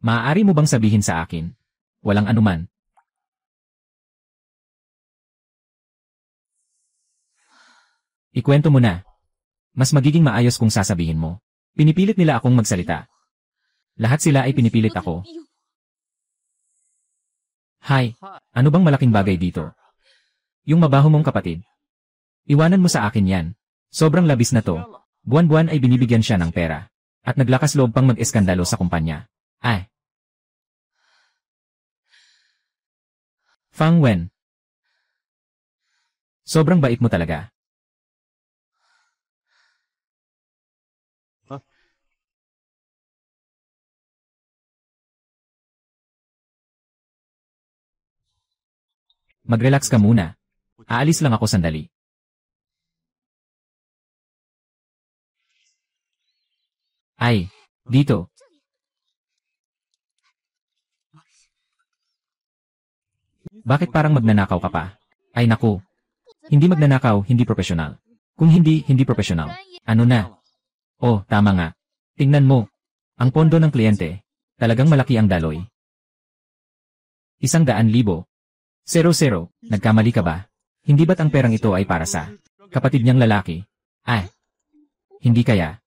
Maaari mo bang sabihin sa akin? Walang anuman. Ikwento mo na. Mas magiging maayos kung sasabihin mo. Pinipilit nila akong magsalita. Lahat sila ay pinipilit ako. Hay, ano bang malaking bagay dito? Yung mabaho mong kapatid. Iwanan mo sa akin yan. Sobrang labis na to. Buwan-buwan ay binibigyan siya ng pera. At naglakas loob pang mag-eskandalo sa kumpanya. Ay. Fang Wen. Sobrang bait mo talaga. Mag-relax ka muna. Aalis lang ako sandali. Ay, dito. Bakit parang magnanakaw ka pa? Ay naku. Hindi magnanakaw, hindi profesional. Kung hindi, hindi profesional. Ano na? Oh, tama nga. Tingnan mo. Ang pondo ng kliyente. Talagang malaki ang daloy. 100,000. 00. Nagkamali ka ba? Hindi ba't ang perang ito ay para sa kapatid niyang lalaki? Ay. Hindi kaya.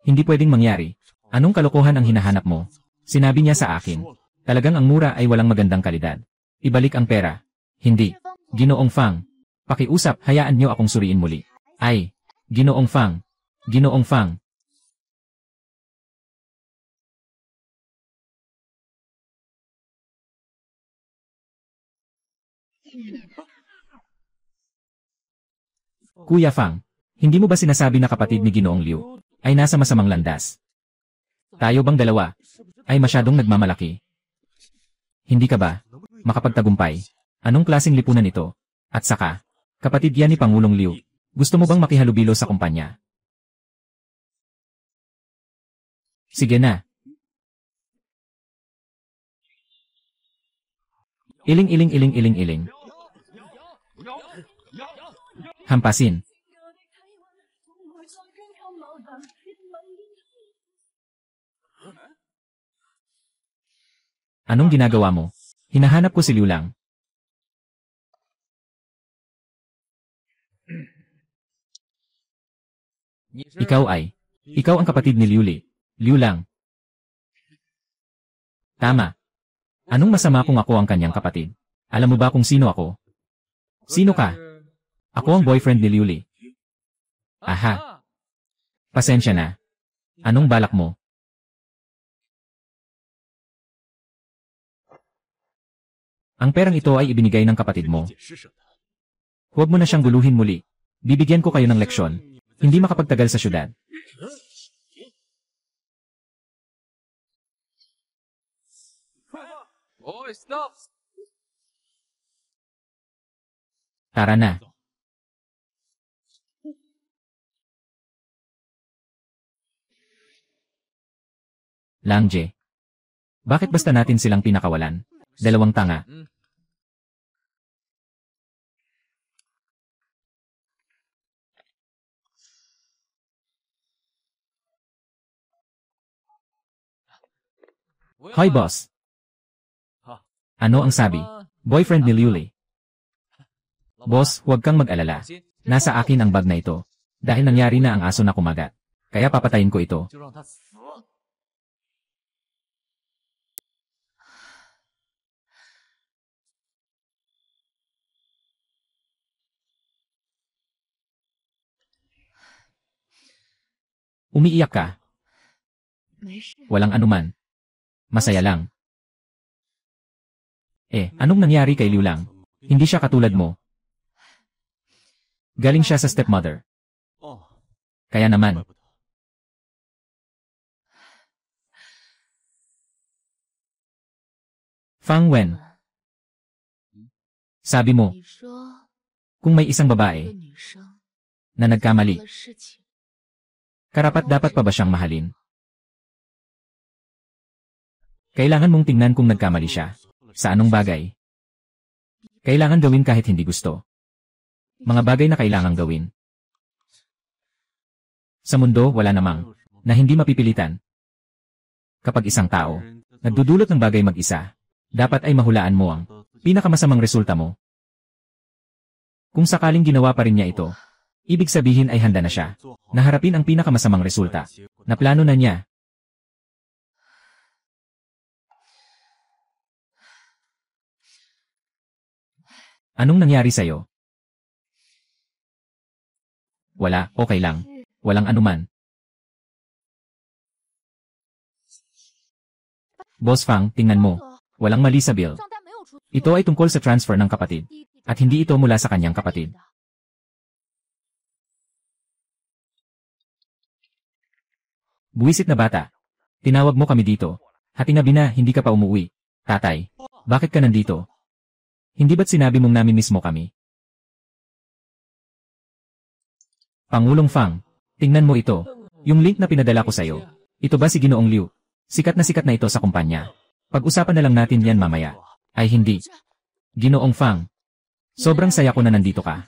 Hindi pwedeng mangyari. Anong kalokohan ang hinahanap mo? Sinabi niya sa akin. Talagang ang mura ay walang magandang kalidad. Ibalik ang pera. Hindi. Ginoong Fang. Pakiusap, hayaan niyo akong suriin muli. Ay. Ginoong Fang. Ginoong Fang. Kuya Fang, hindi mo ba sinasabi na kapatid ni Ginoong Liu ay nasa masamang landas? Tayo bang dalawa ay masyadong nagmamalaki? Hindi ka ba makapagtagumpay? Anong klaseng lipunan ito? At saka, kapatid yan ni Pangulong Liu. Gusto mo bang makihalubilo sa kumpanya? Sige na. Iling. Hampasin. Anong ginagawa mo? Hinahanap ko si Liu Lang. Ikaw ang kapatid ni Liu Li. Liu Lang. Tama. Anong masama kung ako ang kanyang kapatid? Alam mo ba kung sino ako? Sino ka? Ako ang boyfriend ni Liu Li. Aha. Pasensya na. Anong balak mo? Ang perang ito ay ibinigay ng kapatid mo. Huwag mo na siyang guluhin muli. Bibigyan ko kayo ng leksyon. Hindi makapagtagal sa syudad. Stop! Tara na. Langje. Bakit basta natin silang pinakawalan? Dalawang tanga. Hoy boss. Ano ang sabi? Boyfriend ni Liu Li. Boss, huwag kang mag-alala. Nasa akin ang bag na ito. Dahil nangyari na ang aso na kumagat. Kaya papatayin ko ito. Umiiyak ka. Walang anuman. Masaya lang. Anong nangyari kay Liu Lang? Hindi siya katulad mo. Galing siya sa stepmother. Kaya naman. Fang Wen. Sabi mo, kung may isang babae na nagkamali, karapat-dapat pa ba siyang mahalin? Kailangan mong tingnan kung nagkamali siya. Sa anong bagay? Kailangan gawin kahit hindi gusto. Mga bagay na kailangang gawin. Sa mundo, wala namang na hindi mapipilitan. Kapag isang tao nagdudulot ng bagay mag-isa, dapat ay mahulaan mo ang pinakamasamang resulta mo. Kung sakaling ginawa pa rin niya ito, ibig sabihin ay handa na siya na harapin ang pinakamasamang resulta na plano na niya. Anong nangyari sa'yo? Wala, okay lang. Walang anuman. Boss Fang, tingnan mo. Walang mali sa bill. Ito ay tungkol sa transfer ng kapatid. At hindi ito mula sa kanyang kapatid. Buwisit na bata. Tinawag mo kami dito. Hatinabi na, hindi ka pa umuwi. Tatay, bakit ka nandito? Hindi ba't sinabi mong namin mismo kami? Pangulong Fang, tingnan mo ito. Yung link na pinadala ko sa'yo. Ito ba si Ginoong Liu? Sikat na ito sa kumpanya. Pag-usapan na lang natin yan mamaya. Ay hindi. Ginoong Fang, sobrang saya ko na nandito ka.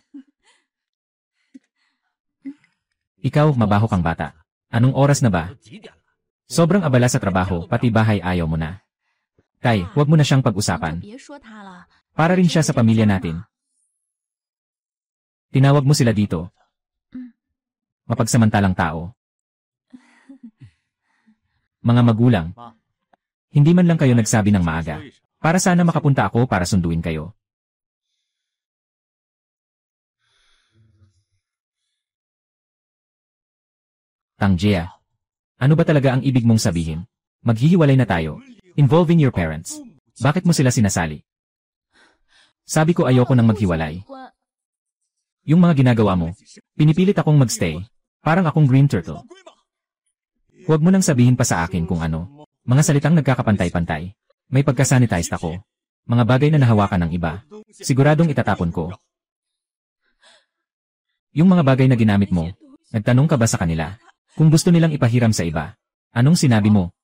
Ikaw, mabaho kang bata. Anong oras na ba? Sobrang abala sa trabaho, pati bahay ayaw mo na. Tay, huwag mo na siyang pag-usapan. Para rin siya sa pamilya natin. Tinawag mo sila dito. Mapagsamantalang tao. Mga magulang. Hindi man lang kayo nagsabi ng maaga. Para sana makapunta ako para sunduin kayo. Tang Jia. Ano ba talaga ang ibig mong sabihin? Maghihiwalay na tayo. Involving your parents. Bakit mo sila sinasali? Sabi ko ayoko nang maghiwalay. Yung mga ginagawa mo, pinipilit akong magstay. Parang akong green turtle. Huwag mo nang sabihin pa sa akin kung ano. Mga salitang nagkakapantay-pantay. May pagkasanitized ako. Mga bagay na nahawakan ng iba. Siguradong itatapon ko. Yung mga bagay na ginamit mo, nagtanong ka ba sa kanila? Kung gusto nilang ipahiram sa iba, anong sinabi mo?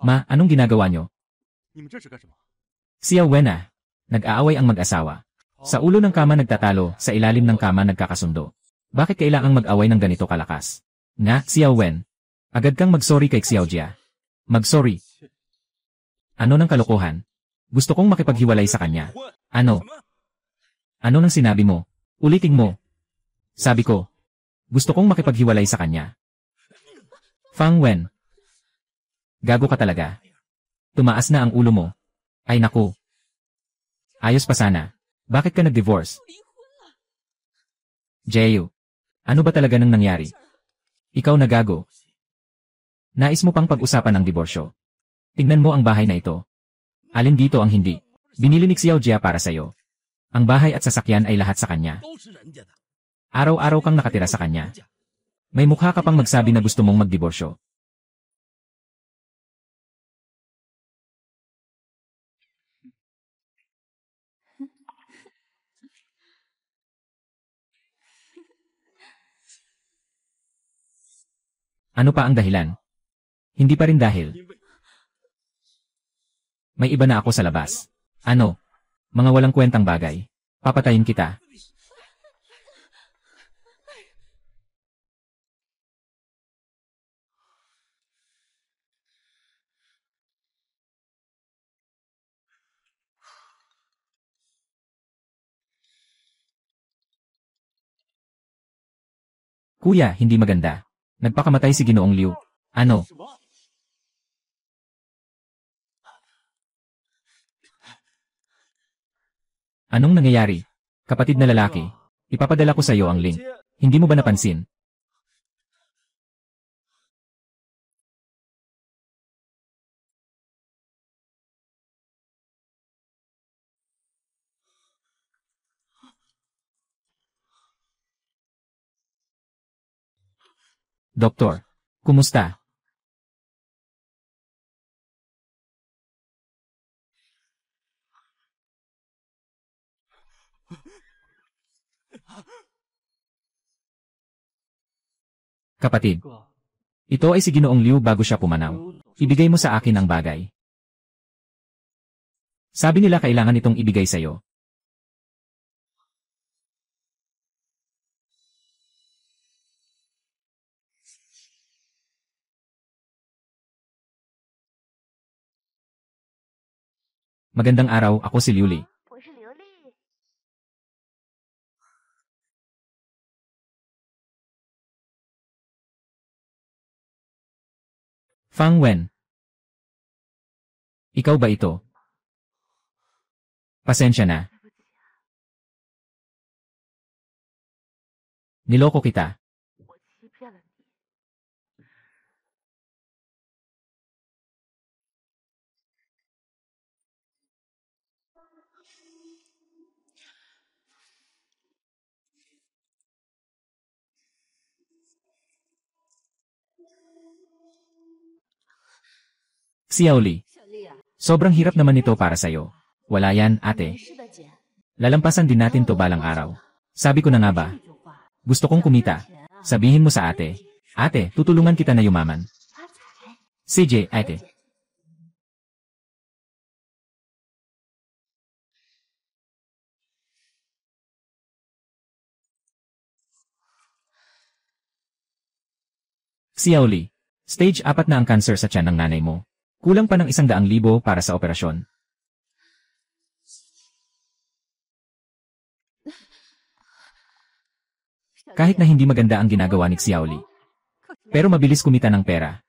Ma, anong ginagawa nyo? Xiao Wen ah. Nag-aaway ang mag-asawa. Sa ulo ng kama nagtatalo, sa ilalim ng kama nagkakasundo. Bakit kailangang mag-away ng ganito kalakas? Nga, Xiao Wen. Agad kang mag-sorry kay Xiao Jia. Mag-sorry. Ano ng kalokohan? Gusto kong makipaghiwalay sa kanya. Ano? Ano nang sinabi mo? Ulitin mo. Sabi ko, gusto kong makipaghiwalay sa kanya. Fang Wen. Gago ka talaga. Tumaas na ang ulo mo. Ay naku. Ayos pa sana. Bakit ka nag-divorce? Jeyu. Ano ba talaga nang nangyari? Ikaw na gago. Nais mo pang pag-usapan ang diborsyo. Tingnan mo ang bahay na ito. Alin dito ang hindi? Binili ni Xiao Jia para sa'yo. Ang bahay at sasakyan ay lahat sa kanya. Araw-araw kang nakatira sa kanya. May mukha ka pang magsabi na gusto mong magdiborsyo. Ano pa ang dahilan? Hindi pa rin dahil. May iba na ako sa labas. Ano? Mga walang kwentang bagay. Papatayin kita. Kuya, hindi maganda. Nagpakamatay si Ginoong Liu. Ano? Anong nangyayari? Kapatid na lalaki. Ipapadala ko sa iyo ang link. Hindi mo ba napansin? Doktor, kumusta? Kapatid, ito ay si Ginoong Liu bago siya pumanaw. Ibigay mo sa akin ang bagay. Sabi nila kailangan itong ibigay sa iyo. Magandang araw, ako si Liu Li. Fang Wen. Ikaw ba ito? Pasensya na. Niloko kita. Xiao Li. Sobrang hirap naman ito para sa'yo. Wala yan, ate. Lalampasan din natin to balang araw. Sabi ko na nga ba? Gusto kong kumita. Sabihin mo sa ate. Ate, tutulungan kita na yumaman. CJ, ate. Xiao Li. Stage 4 na ang cancer sa tiyan ng nanay mo. Kulang pa ng 100,000 para sa operasyon. Kahit na hindi maganda ang ginagawa ni Xiao Li. Pero mabilis kumita ng pera.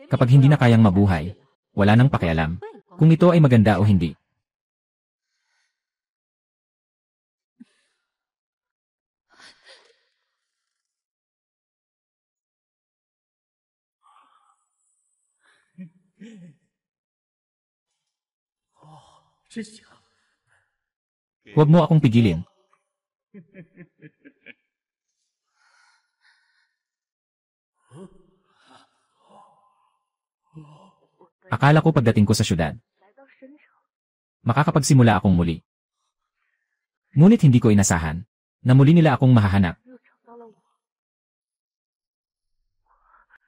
Kapag hindi na kayang mabuhay, wala nang pakialam kung ito ay maganda o hindi. Huwag mo akong pigilin. Akala ko pagdating ko sa syudad, makakapagsimula akong muli. Ngunit hindi ko inasahan na muli nila akong mahahanap.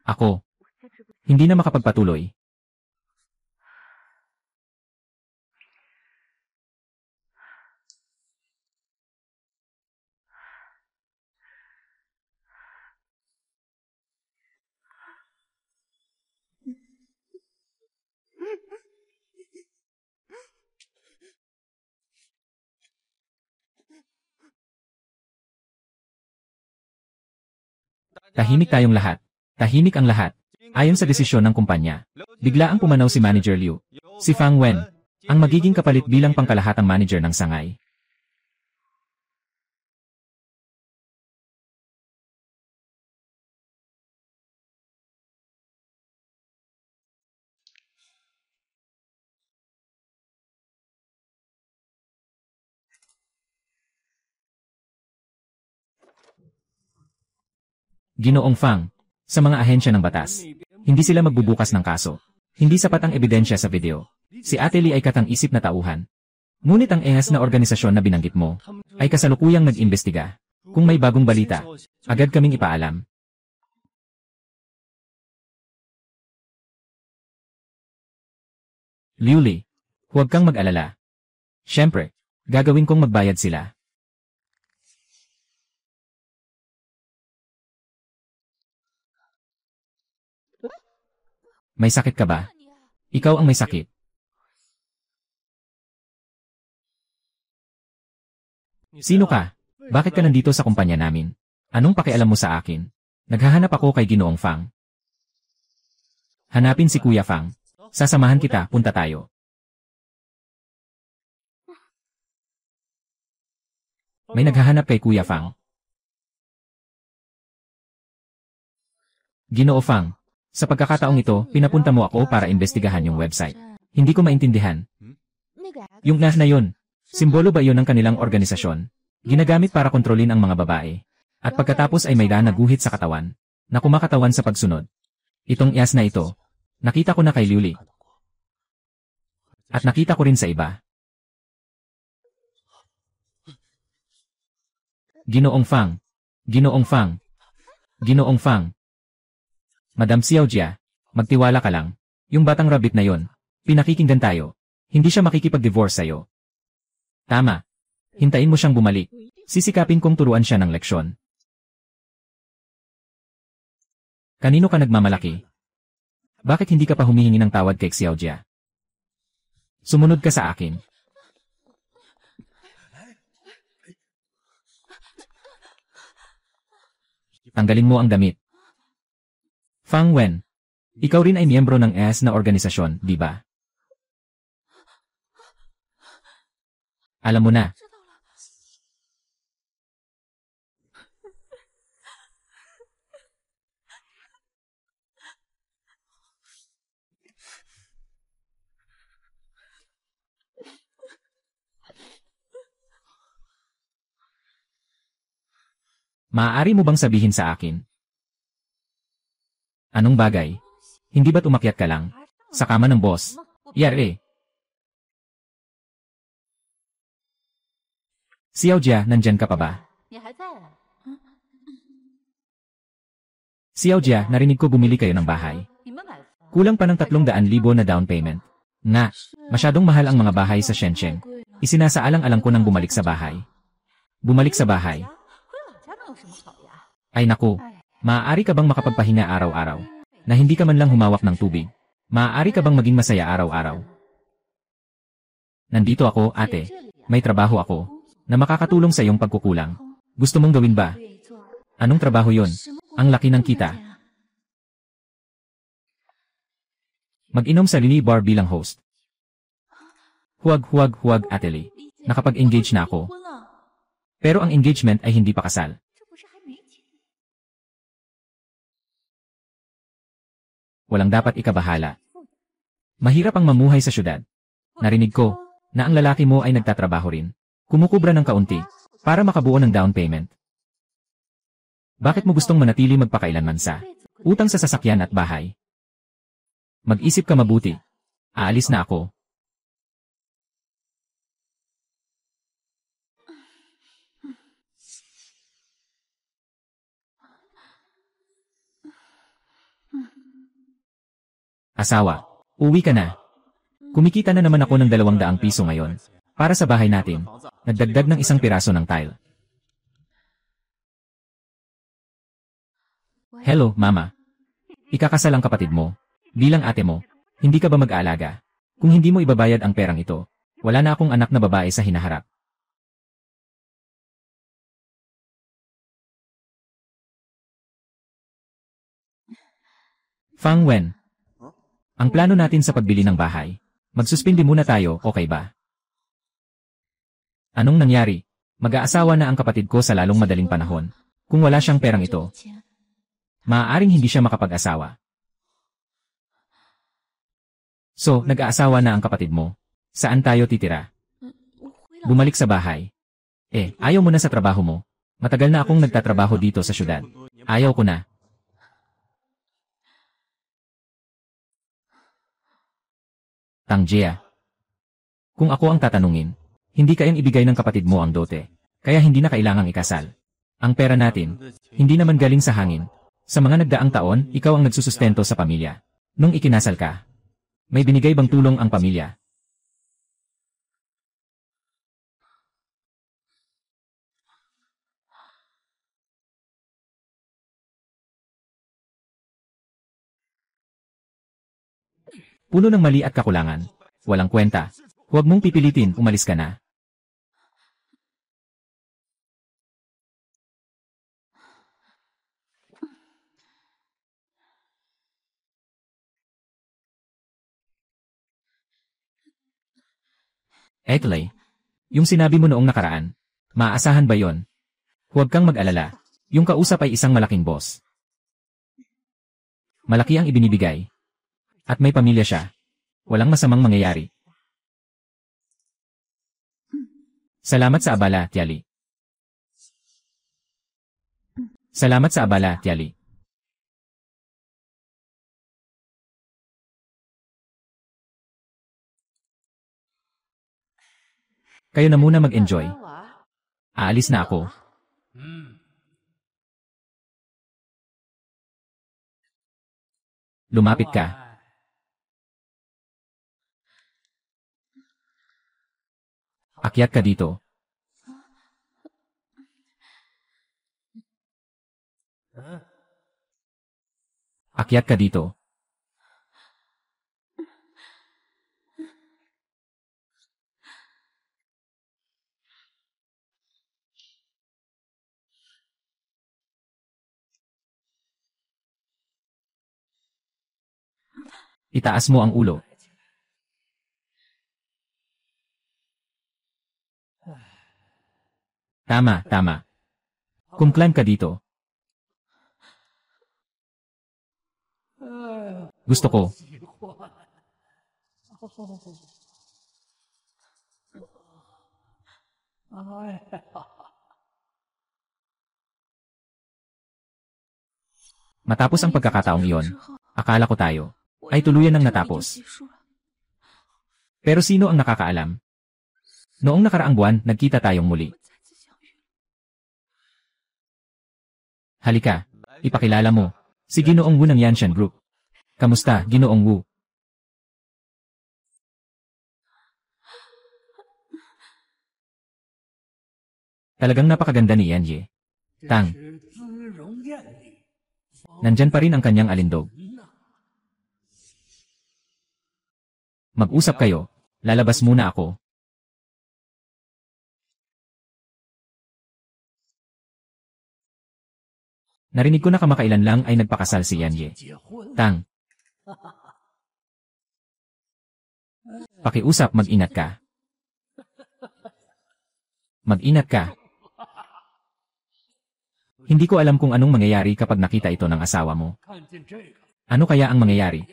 Ako, hindi na makapagpatuloy. Tahimik tayong lahat. Tahimik ang lahat. Ayon sa desisyon ng kumpanya, bigla ang pumanaw si Manager Liu. Si Fang Wen, ang magiging kapalit bilang pangkalahatang manager ng Shanghai. Ginoong Fang, sa mga ahensya ng batas, hindi sila magbubukas ng kaso. Hindi sapat ang ebidensya sa video. Si Ate Lee ay katang-isip na tauhan. Ngunit ang ehas na organisasyon na binanggit mo, ay kasalukuyang nag-imbestiga. Kung may bagong balita, agad kaming ipaalam. Liu Li, huwag kang mag-alala. Siyempre, gagawin kong magbayad sila. May sakit ka ba? Ikaw ang may sakit. Sino ka? Bakit ka nandito sa kumpanya namin? Anong pakialam mo sa akin? Naghahanap ako kay Ginoong Fang. Hanapin si Kuya Fang. Sasamahan kita, punta tayo. May naghahanap kay Kuya Fang. Ginoo Fang, sa pagkakataong ito, pinapunta mo ako para imbestigahan yung website. Hindi ko maintindihan. Yung na yun, simbolo ba yun ng kanilang organisasyon? Ginagamit para kontrolin ang mga babae. At pagkatapos ay may na guhit sa katawan, na kumakatawan sa pagsunod. Itong iyas na ito, nakita ko na kay Liuli. At nakita ko rin sa iba. Ginoong Fang. Ginoong Fang. Ginoong Fang. Madam Xiaojia, magtiwala ka lang. Yung batang rabbit na yon, pinakikinggan tayo. Hindi siya makikipag-divorce sa'yo. Tama. Hintayin mo siyang bumalik. Sisikapin kong turuan siya ng leksyon. Kanino ka nagmamalaki? Bakit hindi ka pa humihingi ng tawad kay Xiaojia? Sumunod ka sa akin. Tanggalin mo ang damit. Fang Wen, ikaw rin ay miyembro ng ES na organisasyon, di ba? Alam mo na. Maaari mo bang sabihin sa akin? Anong bagay? Hindi ba't umakyat ka lang? Sa kama ng boss? Yare. Xiaojia, nandyan ka pa ba? Xiaojia, narinig ko bumili kayo ng bahay. Kulang pa ng 300,000 na down payment. Nga, masyadong mahal ang mga bahay sa Shenzhen. Isinasaalang-alang ko nang bumalik sa bahay. Bumalik sa bahay. Ay naku, maaari ka bang makapagpahinga araw-araw? Na hindi ka man lang humawak ng tubig? Maaari ka bang maging masaya araw-araw? Nandito ako, ate. May trabaho ako, na makakatulong sa iyong pagkukulang. Gusto mong gawin ba? Anong trabaho yon? Ang laki ng kita. Mag-inom sa Lily Bar bilang host. Huwag, Ate Lee. Nakapag-engage na ako. Pero ang engagement ay hindi pa kasal. Walang dapat ikabahala. Mahirap ang mamuhay sa syudad. Narinig ko na ang lalaki mo ay nagtatrabaho rin. Kumukubra ng kaunti para makabuo ng down payment. Bakit mo gustong manatili magpakailanman sa utang sa sasakyan at bahay? Mag-isip ka mabuti. Aalis na ako. Asawa, uwi ka na. Kumikita na naman ako ng 200 piso ngayon. Para sa bahay natin, nagdagdag ng 1 piraso ng tile. Hello, Mama. Ikakasal ang kapatid mo. Bilang ate mo, hindi ka ba mag-aalaga? Kung hindi mo ibabayad ang perang ito, wala na akong anak na babae sa hinaharap. Fang Wen. Ang plano natin sa pagbili ng bahay. Magsuspindi muna tayo, okay ba? Anong nangyari? Mag-aasawa na ang kapatid ko sa lalong madaling panahon. Kung wala siyang perang ito, maaaring hindi siya makapag-asawa. So, nag-aasawa na ang kapatid mo. Saan tayo titira? Bumalik sa bahay. Ayaw mo na sa trabaho mo. Matagal na akong nagtatrabaho dito sa syudad. Ayaw ko na. Tangjia. Kung ako ang tatanungin, hindi kayang ibigay ng kapatid mo ang dote, kaya hindi na kailangang ikasal. Ang pera natin, hindi naman galing sa hangin. Sa mga nagdaang taon, ikaw ang nagsusustento sa pamilya. Nung ikinasal ka, may binigay bang tulong ang pamilya? Puno ng mali at kakulangan. Walang kwenta. Huwag mong pipilitin, umalis ka na. Etley, yung sinabi mo noong nakaraan, maaasahan ba yon? Huwag kang mag-alala. Yung kausap ay isang malaking boss. Malaki ang ibinibigay. At may pamilya siya. Walang masamang mangyayari. Salamat sa abala, Tiali. Salamat sa abala, Tiali. Kayo na muna mag-enjoy. Aalis na ako. Lumapit ka. Akyat ka dito. Akyat ka dito. Itaas mo ang ulo. Tama, tama. Kumklan ka dito. Gusto ko. Matapos ang pagkakataong iyon, akala ko tayo ay tuluyan ng natapos. Pero sino ang nakakaalam? Noong nakaraang buwan, nagkita tayong muli. Halika, ipakilala mo. Si Ginoong Wu ng Yanshan Group. Kamusta, Ginoong Wu? Talagang napakaganda ni Yanjie. Tang. Nandyan pa rin ang kanyang alindog. Mag-usap kayo. Lalabas muna ako. Narinig ko na kamakailan lang ay nagpakasal si Yanjie. Tang. Pakiusap, mag-ingat ka. Mag-ingat ka. Hindi ko alam kung anong mangyayari kapag nakita ito ng asawa mo. Ano kaya ang mangyayari?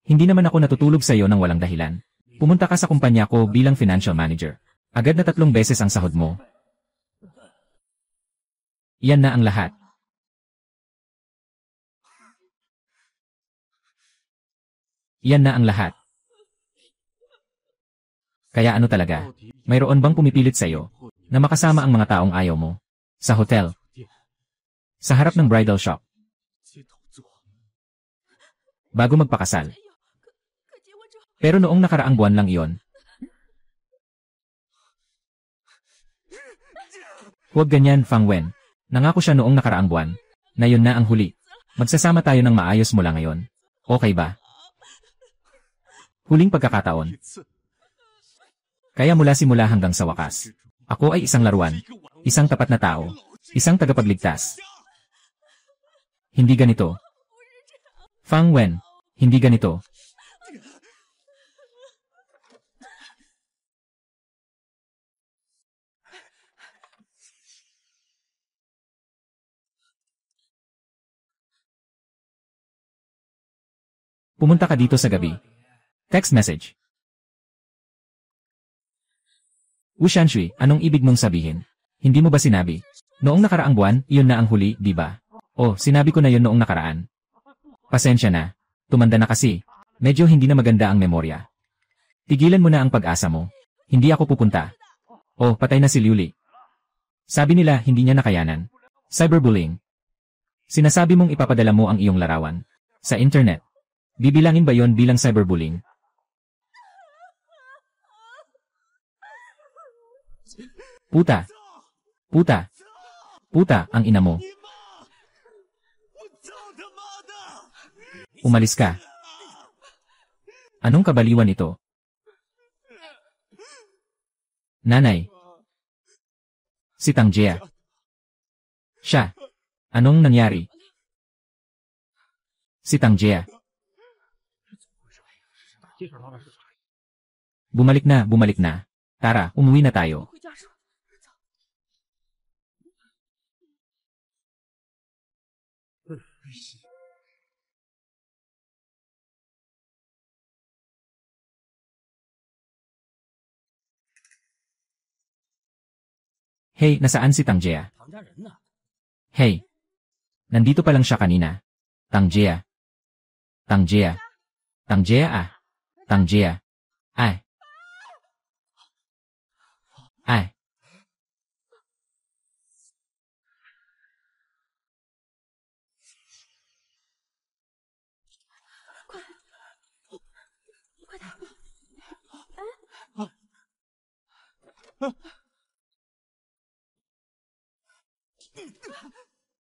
Hindi naman ako natutulog sa iyo ng walang dahilan. Pumunta ka sa kumpanya ko bilang financial manager. Agad na 3 beses ang sahod mo. Iyan na ang lahat. Iyan na ang lahat. Kaya ano talaga? Mayroon bang pumipilit sa iyo na makasama ang mga taong ayaw mo? Sa hotel? Sa harap ng bridal shop? Bago magpakasal? Pero noong nakaraang buwan lang iyon. Huwag ganyan, Fang Wen. Nangako siya noong nakaraang buwan na yun na ang huli. Magsasama tayo ng maayos mula ngayon. Okay ba? Huling pagkakataon. Kaya mula simula hanggang sa wakas, ako ay isang laruan, isang tapat na tao, isang tagapagligtas. Hindi ganito. Fang Wen, hindi ganito. Pumunta ka dito sa gabi. Text message. Wu Shanshui, anong ibig mong sabihin? Hindi mo ba sinabi? Noong nakaraang buwan, iyon na ang huli, di ba? Oh, sinabi ko na yun noong nakaraan. Pasensya na. Tumanda na kasi. Medyo hindi na maganda ang memorya. Tigilan mo na ang pag-asa mo. Hindi ako pupunta. Oh, patay na si Liuli. Sabi nila hindi niya nakayanan. Cyberbullying. Sinasabi mong ipapadala mo ang iyong larawan. Sa internet. Bibilangin ba yon bilang cyberbullying? Puta. Puta. Puta, ang ina mo. Umalis ka. Anong kabaliwan ito? Nanay. Si Tangjia. Siya. Anong nangyari? Si Tangjia. Bumalik na, bumalik na. Tara, umuwi na tayo. Hey, nasaan si Tangjia? Hey. Nandito pa lang siya kanina. Tangjia. Tangjia. Tangjia ah. Tangjia. Ay. Ay.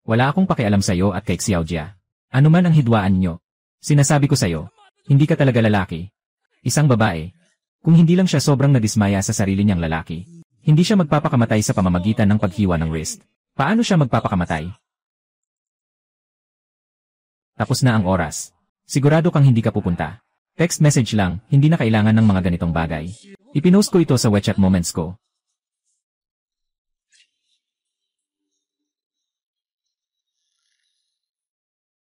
Wala akong pakialam sa'yo at kay Xiaojia. Ano man ang hidwaan niyo. Sinasabi ko sa'yo, hindi ka talaga lalaki. Isang babae. Kung hindi lang siya sobrang nadismaya sa sarili niyang lalaki, hindi siya magpapakamatay sa pamamagitan ng paghiwa ng wrist. Paano siya magpapakamatay? Tapos na ang oras. Sigurado kang hindi ka pupunta. Text message lang, hindi na kailangan ng mga ganitong bagay. Ipinost ko ito sa WeChat moments ko.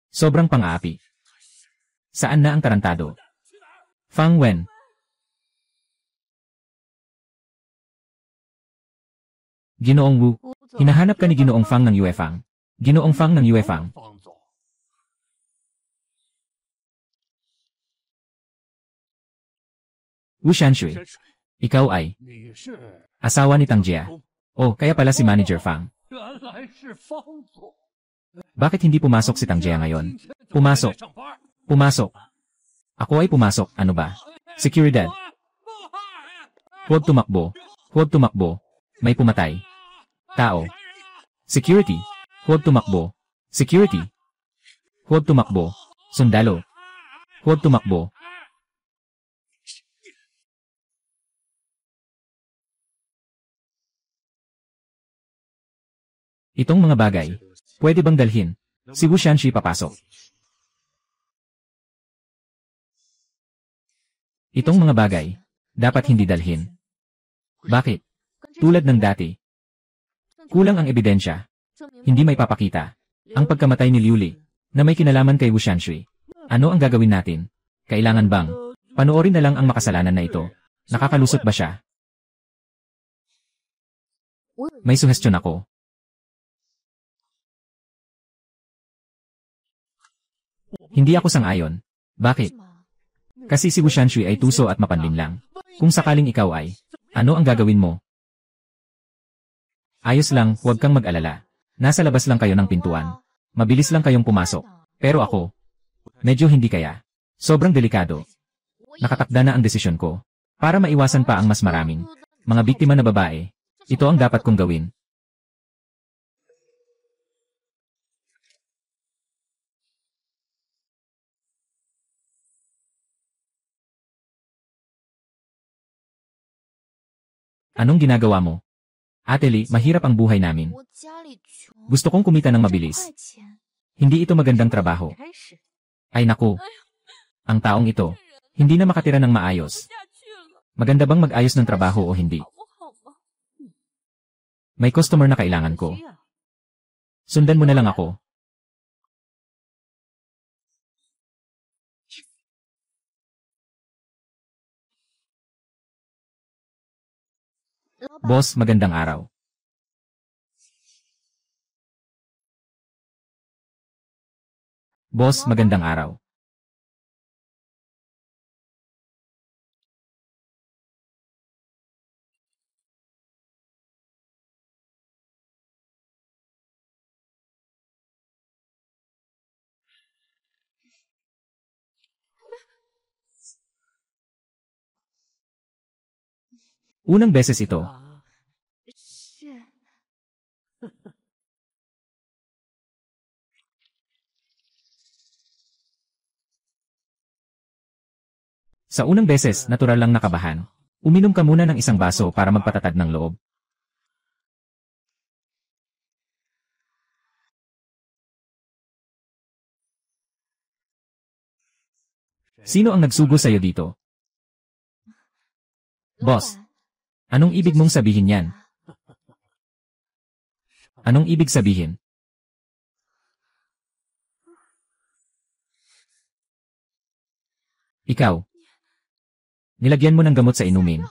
Sobrang pang-aapi. Saan na ang tarantado? Fang Wen. Ginoong Wu. Hinahanap ka ni Ginoong Fang ng Yuefang. Ginoong Fang ng Yuefang. Wu Shanshui. Ikaw ay asawa ni Tangjia. Oh, kaya pala si Manager Fang. Bakit hindi pumasok si Tangjia ngayon? Pumasok. Pumasok. Ako ay pumasok, ano ba? Seguridad. Huwag tumakbo. Huwag tumakbo. May pumatay. Tao. Security. Huwag tumakbo. Security. Huwag tumakbo. Sundalo. Huwag tumakbo. Itong mga bagay, pwede bang dalhin? Si Wu Shanxi papasok. Itong mga bagay, dapat hindi dalhin. Bakit? Tulad ng dati. Kulang ang ebidensya. Hindi may papakita. Ang pagkamatay ni Liu Li, na may kinalaman kay Wu Shanxi. Ano ang gagawin natin? Kailangan bang panoorin na lang ang makasalanan na ito? Nakakalusot ba siya? May suhestyon ako. Hindi ako sang-ayon. Bakit? Kasi si Wu Shanxi ay tuso at mapanlinlang. Kung sakaling ikaw ay, ano ang gagawin mo? Ayos lang, huwag kang mag-alala. Nasa labas lang kayo ng pintuan. Mabilis lang kayong pumasok. Pero ako, medyo hindi kaya. Sobrang delikado. Nakatakda na ang desisyon ko. Para maiwasan pa ang mas maraming mga biktima na babae, ito ang dapat kong gawin. Anong ginagawa mo? Ate Li, mahirap ang buhay namin. Gusto kong kumita ng mabilis. Hindi ito magandang trabaho. Ay naku. Ang taong ito, hindi na makatira ng maayos. Maganda bang mag-ayos ng trabaho o hindi? May customer na kailangan ko. Sundan mo na lang ako. Boss, magandang araw. Boss, magandang araw. Unang beses ito. Sa unang beses, natural lang nakabahan. Uminom ka muna ng isang baso para magpatatag ng loob. Sino ang nagsugo sa'yo dito? Boss, anong ibig mong sabihin yan? Anong ibig sabihin? Ikaw. Nilagyan mo ng gamot sa inumin.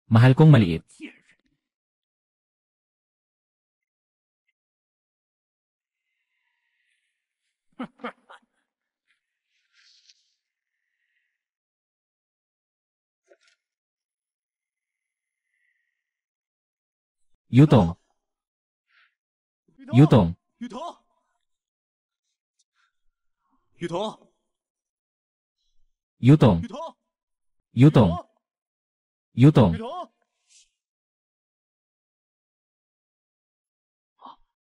Mahal kong maliit. Yutong. Yutong. 雨桐，雨桐， Yutong. 雨桐， Yutong. Yutong. 雨桐，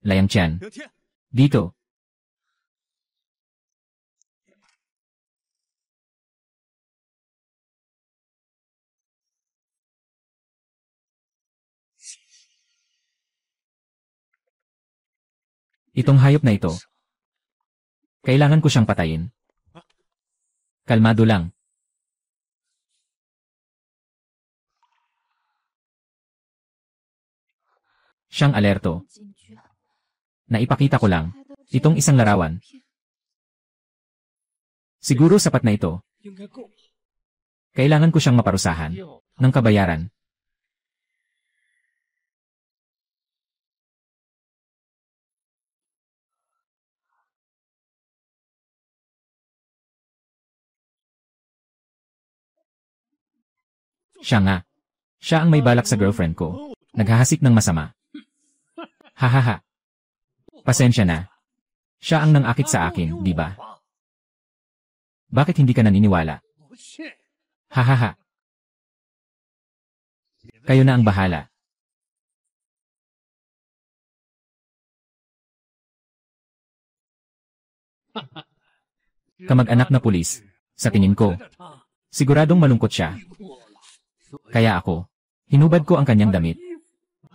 Layang Chan. 梁天， Dito. Itong hayop na ito. Kailangan ko siyang patayin. Kalmado lang. Siyang alerto. Naipakita ko lang. Itong isang larawan. Siguro sapat na ito. 应该够了。 Kailangan ko siyang maparusahan. Ng kabayaran. Siya nga. Siya ang may balak sa girlfriend ko. Naghahasik ng masama. Hahaha. Pasensya na. Siya ang nangakit sa akin, di ba? Bakit hindi ka naniniwala? 不信， Hahaha. Kayo na ang bahala. Kamag-anak na pulis. Sa tingin ko, 着他 siguradong malungkot siya. 过了。 Kaya ako, hinubad ko ang kanyang damit.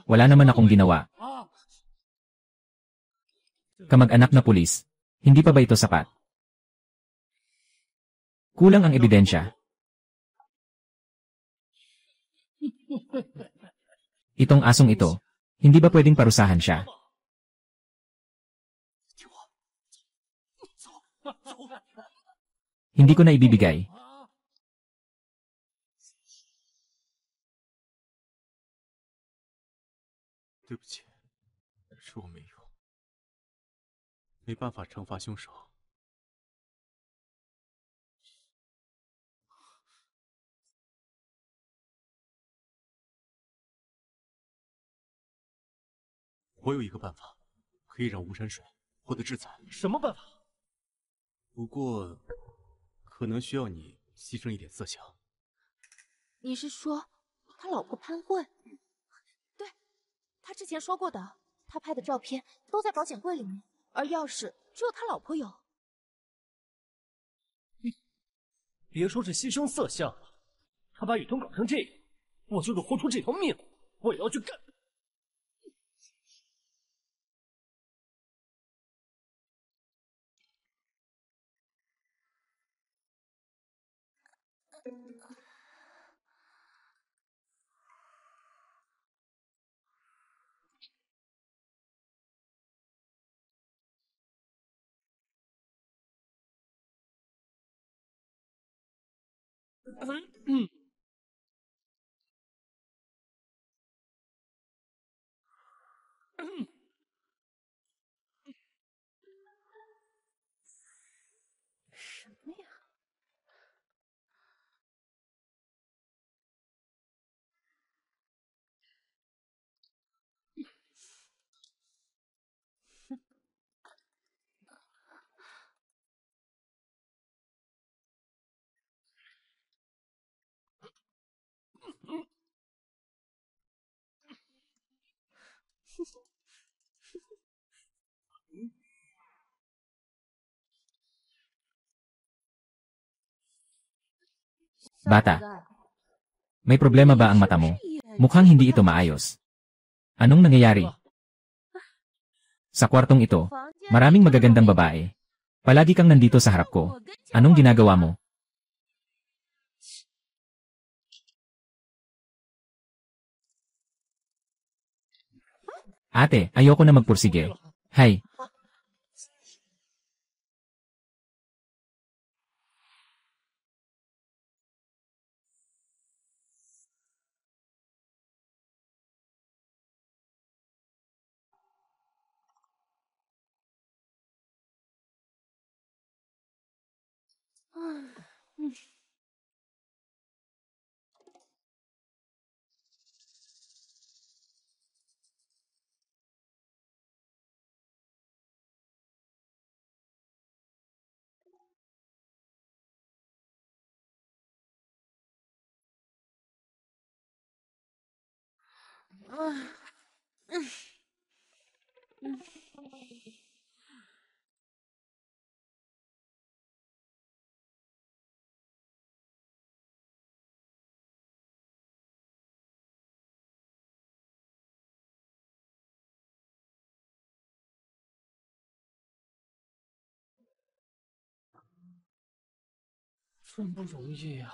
Wala naman akong ginawa. 啊， Kamag-anak na pulis. Hindi pa ba ito sapat? Kulang ang ebidensya. Itong asong ito, hindi ba pwedeng parusahan siya? 听我，走，走， Hindi ko na ibibigay. 啊！ 对不起，是我没用，没办法惩罚凶手。我有一个办法，可以让吴山水获得制裁。什么办法？不过，可能需要你牺牲一点色相。 你是说他老婆潘慧？对，他之前说过的，他拍的照片都在保险柜里面，而钥匙只有他老婆有。别说是牺牲色相了，他把雨桐搞成这样，我就是豁出这条命，我也要去干。什么呀？ Bata, may problema ba ang mata mo? Mukhang hindi ito maayos. Anong nangyayari? Sa kwartong ito, maraming magagandang babae. Palagi kang nandito sa harap ko. Anong ginagawa mo? Ate, ayoko na magpursige. Hay.真不容易呀。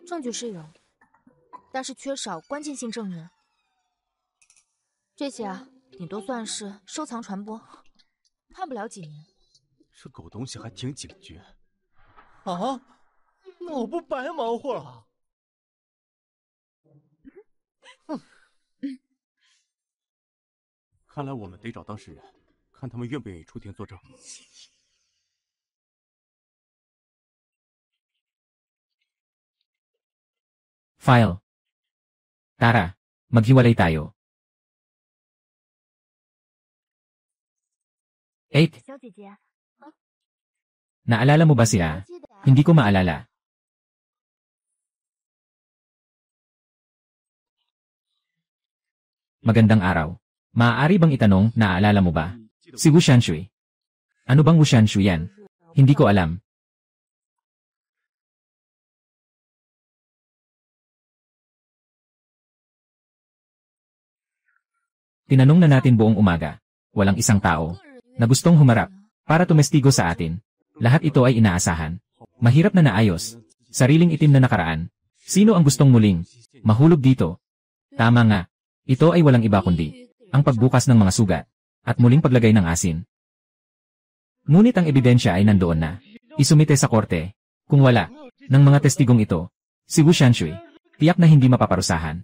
证据是有，但是缺少关键性证人。这些啊，顶多算是收藏传播，判不了几年。这狗东西还挺警觉。啊，那我不白忙活了？看来我们得找当事人，看他们愿不愿意出庭作证。File. Tara, maghiwalay tayo. 8. 小姐姐， Naalala mo ba sila? Hindi ko maalala. Magandang araw. Maaari bang itanong, naaalala mo ba? Si Wu Shanshui. Ano bang Wu Shanshui yan? Hindi ko alam. Tinanong na natin buong umaga. Walang isang tao na gustong humarap para tumestigo sa atin. Lahat ito ay inaasahan. Mahirap na naayos. Sariling itim na nakaraan. Sino ang gustong muling mahulog dito? Tama nga. Ito ay walang iba kundi ang pagbukas ng mga sugat at muling paglagay ng asin. Ngunit ang ebidensya ay nandoon na. Isumite sa korte. Kung wala ng mga testigong ito, si Wu Shanshui, tiyak na hindi mapaparusahan.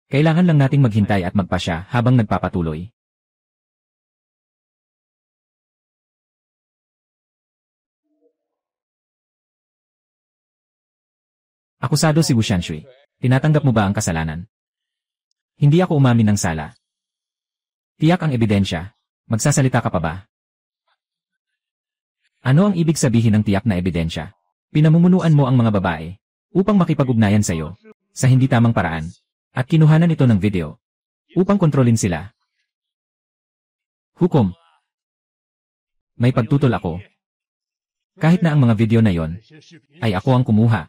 Kailangan lang nating maghintay at magpasya habang nagpapatuloy. Akusado si Wu Shanshui. Tinatanggap mo ba ang kasalanan? Hindi ako umamin ng sala. Tiyak ang ebidensya. Magsasalita ka pa ba? Ano ang ibig sabihin ng tiyak na ebidensya? Pinamumunuan mo ang mga babae upang makipag-ugnayan sa'yo sa hindi tamang paraan. At kinuhanan ito ng video upang kontrolin sila. Hukom. May pagtutol ako. Kahit na ang mga video na yon ay ako ang kumuha.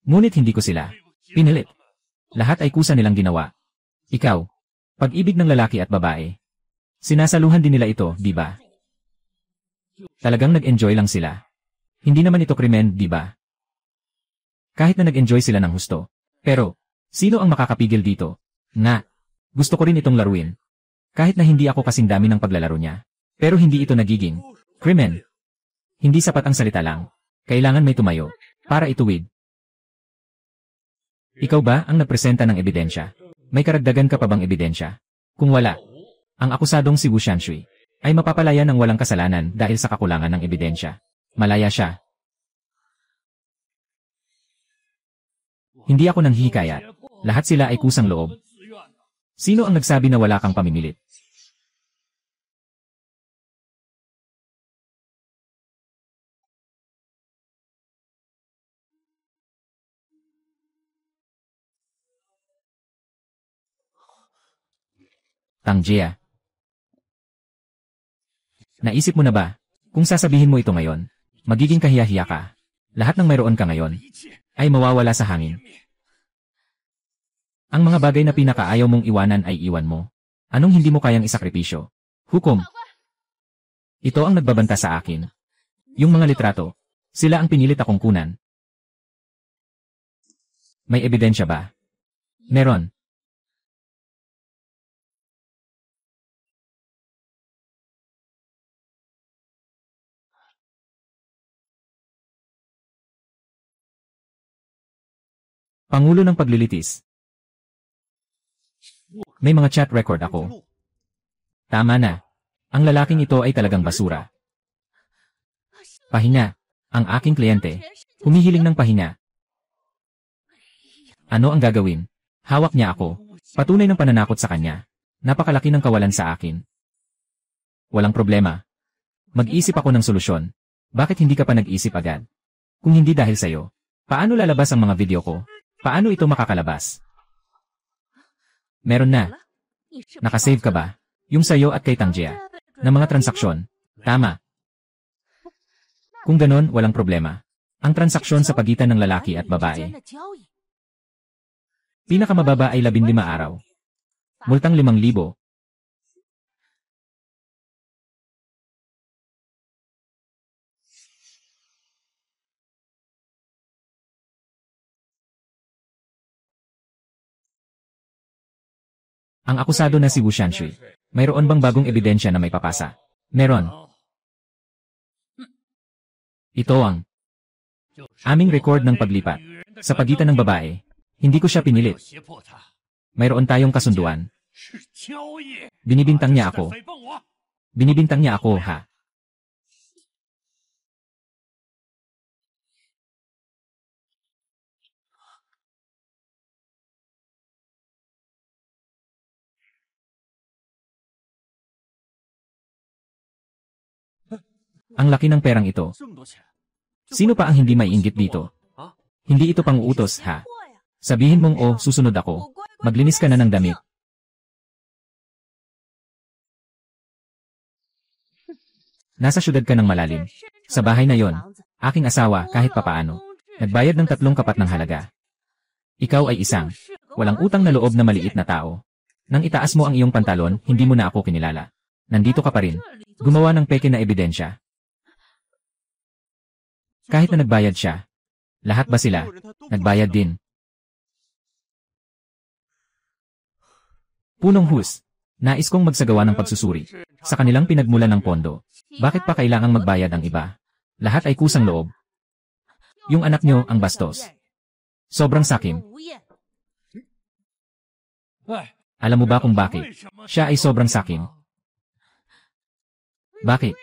Ngunit hindi ko sila pinilit. Lahat ay kusa nilang ginawa. Ikaw, pag-ibig ng lalaki at babae. Sinasaluhan din nila ito, di ba? Talagang nag-enjoy lang sila. Hindi naman ito krimen, di ba? Kahit na nag-enjoy sila ng husto. Pero, sino ang makakapigil dito? Nga, gusto ko rin itong laruin. Kahit na hindi ako kasing dami ng paglalaro niya. Pero hindi ito nagiging krimen. Hindi sapat ang salita lang. Kailangan may tumayo para ituwid. Ikaw ba ang nagpresenta ng ebidensya? May karagdagan ka pa bang ebidensya? Kung wala, ang akusadong si Wu Shanshui ay mapapalaya ng walang kasalanan dahil sa kakulangan ng ebidensya. Malaya siya. Hindi ako nanghihikayat. Lahat sila ay kusang loob. Sino ang nagsabi na wala kang pamimilit? Tangjia. Naisip mo na ba, kung sasabihin mo ito ngayon, magiging kahiya-hiya ka. Lahat ng mayroon ka ngayon, ay mawawala sa hangin. Ang mga bagay na pinakaayaw mong iwanan ay iwan mo. Anong hindi mo kayang isakripisyo? Hukom. Ito ang nagbabanta sa akin. Yung mga litrato, sila ang pinilit akong kunan. May ebidensya ba? Meron. Pangulo ng paglilitis. May mga chat record ako. Tama na. Ang lalaking ito ay talagang basura. Pahinga. Ang aking kliyente. Humihiling ng pahinga. Ano ang gagawin? Hawak niya ako. Patunay ng pananakot sa kanya. Napakalaki ng kawalan sa akin. Walang problema. Mag-isip ako ng solusyon. Bakit hindi ka pa nag-isip agad? Kung hindi dahil sa'yo, paano lalabas ang mga video ko? Paano ito makakalabas? Meron na. Nakasave ka ba? Yung sa'yo at kay Tangjia. Na mga transaksyon. Tama. Kung ganon, walang problema. Ang transaksyon sa pagitan ng lalaki at babae. Pinakamababa ay 15 araw. Multang 5,000. Ang akusado na si Wu Shanshui, mayroon bang bagong ebidensya na may papasa? Meron. Ito ang aming record ng paglipat. Sa pagitan ng babae, hindi ko siya pinilit. Mayroon tayong kasunduan. Binibintang niya ako. Binibintang niya ako, ha? Ang laki ng perang ito. Sino pa ang hindi maiinggit dito? Hindi ito pang-uutos, ha? Sabihin mong susunod ako. Maglinis ka na ng damit. Nasa syudad ka ng malalim. Sa bahay na yon, aking asawa kahit papaano. Nagbayad ng 3 kapat ng halaga. Ikaw ay isang walang utang na loob na maliit na tao. Nang itaas mo ang iyong pantalon, hindi mo na ako kinilala. Nandito ka pa rin. Gumawa ng peke na ebidensya. Kahit na nagbayad siya. Lahat ba sila? Nagbayad din. Punong hus. Nais kong magsagawa ng pagsusuri. Sa kanilang pinagmulan ng pondo. Bakit pa kailangang magbayad ang iba? Lahat ay kusang loob. Yung anak nyo ang bastos. Sobrang sakim. Alam mo ba kung bakit? Siya ay sobrang sakim. Bakit?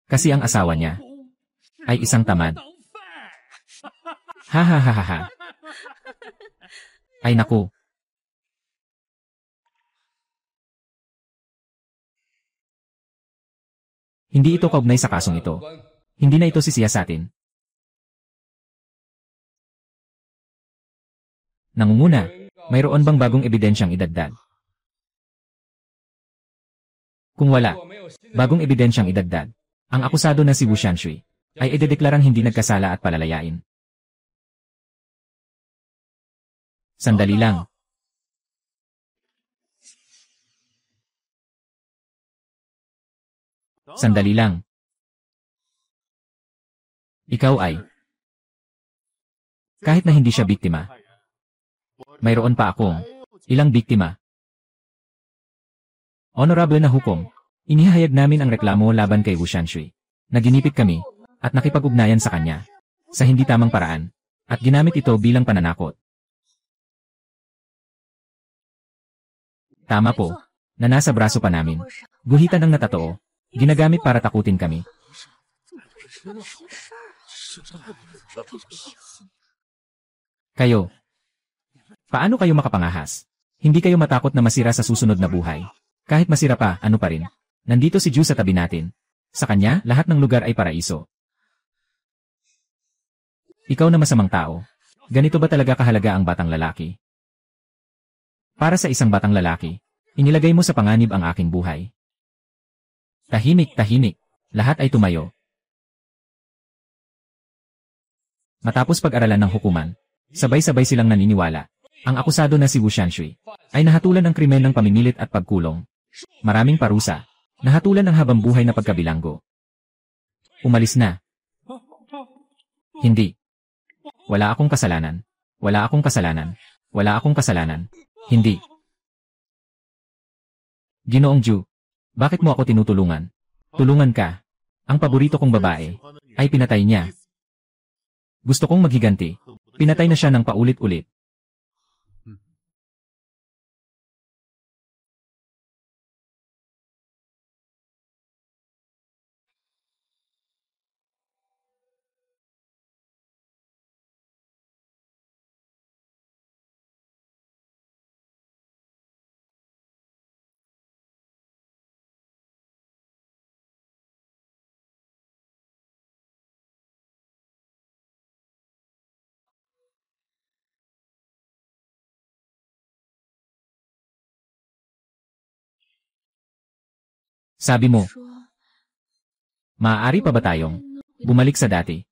Kasi ang asawa niya ay isang tamad. Ha ha ha ha ha. Ay naku. Hindi ito kaugnay sa kasong ito. Hindi na ito sisiyasatin. Nangunguna, mayroon bang bagong ebidensyang idagdag? Kung wala, bagong ebidensyang idagdag, ang akusado na si Wu Shanshui ay idedeklarang hindi nagkasala at palalayain. Sandali lang. Sandali lang. Ikaw ay kahit na hindi siya biktima. Mayroon pa akong ilang biktima. Honorable na hukom, inihayag namin ang reklamo laban kay Wu Shanshui. Naginipit kami at nakipag-ugnayan sa kanya sa hindi tamang paraan at ginamit ito bilang pananakot. Tama po, na nasa braso pa namin. Guhitan ang natatoo. Ginagamit para takutin kami. Kayo. Paano kayo makapangahas? Hindi kayo matakot na masira sa susunod na buhay. Kahit masira pa, ano pa rin. Nandito si Ju sa tabi natin. Sa kanya, lahat ng lugar ay paraiso. Ikaw na masamang tao. Ganito ba talaga kahalaga ang batang lalaki? Para sa isang batang lalaki, inilagay mo sa panganib ang aking buhay. Tahimik, tahimik. Lahat ay tumayo. Matapos pag-aralan ng hukuman, sabay-sabay silang naniniwala. Ang akusado na si Wu Shanshui ay nahatulan ng krimen ng pamimilit at pagkulong. Maraming parusa. Nahatulan ng habang buhay na pagkabilanggo. Umalis na. Hindi. Wala akong kasalanan. Wala akong kasalanan. Wala akong kasalanan. Hindi. Ginoong Ju, bakit mo ako tinutulungan? Tulungan ka. Ang paborito kong babae ay pinatay niya. Gusto kong maghiganti. Pinatay na siya ng paulit-ulit. Sabi mo, maaari pa ba tayong bumalik sa dati?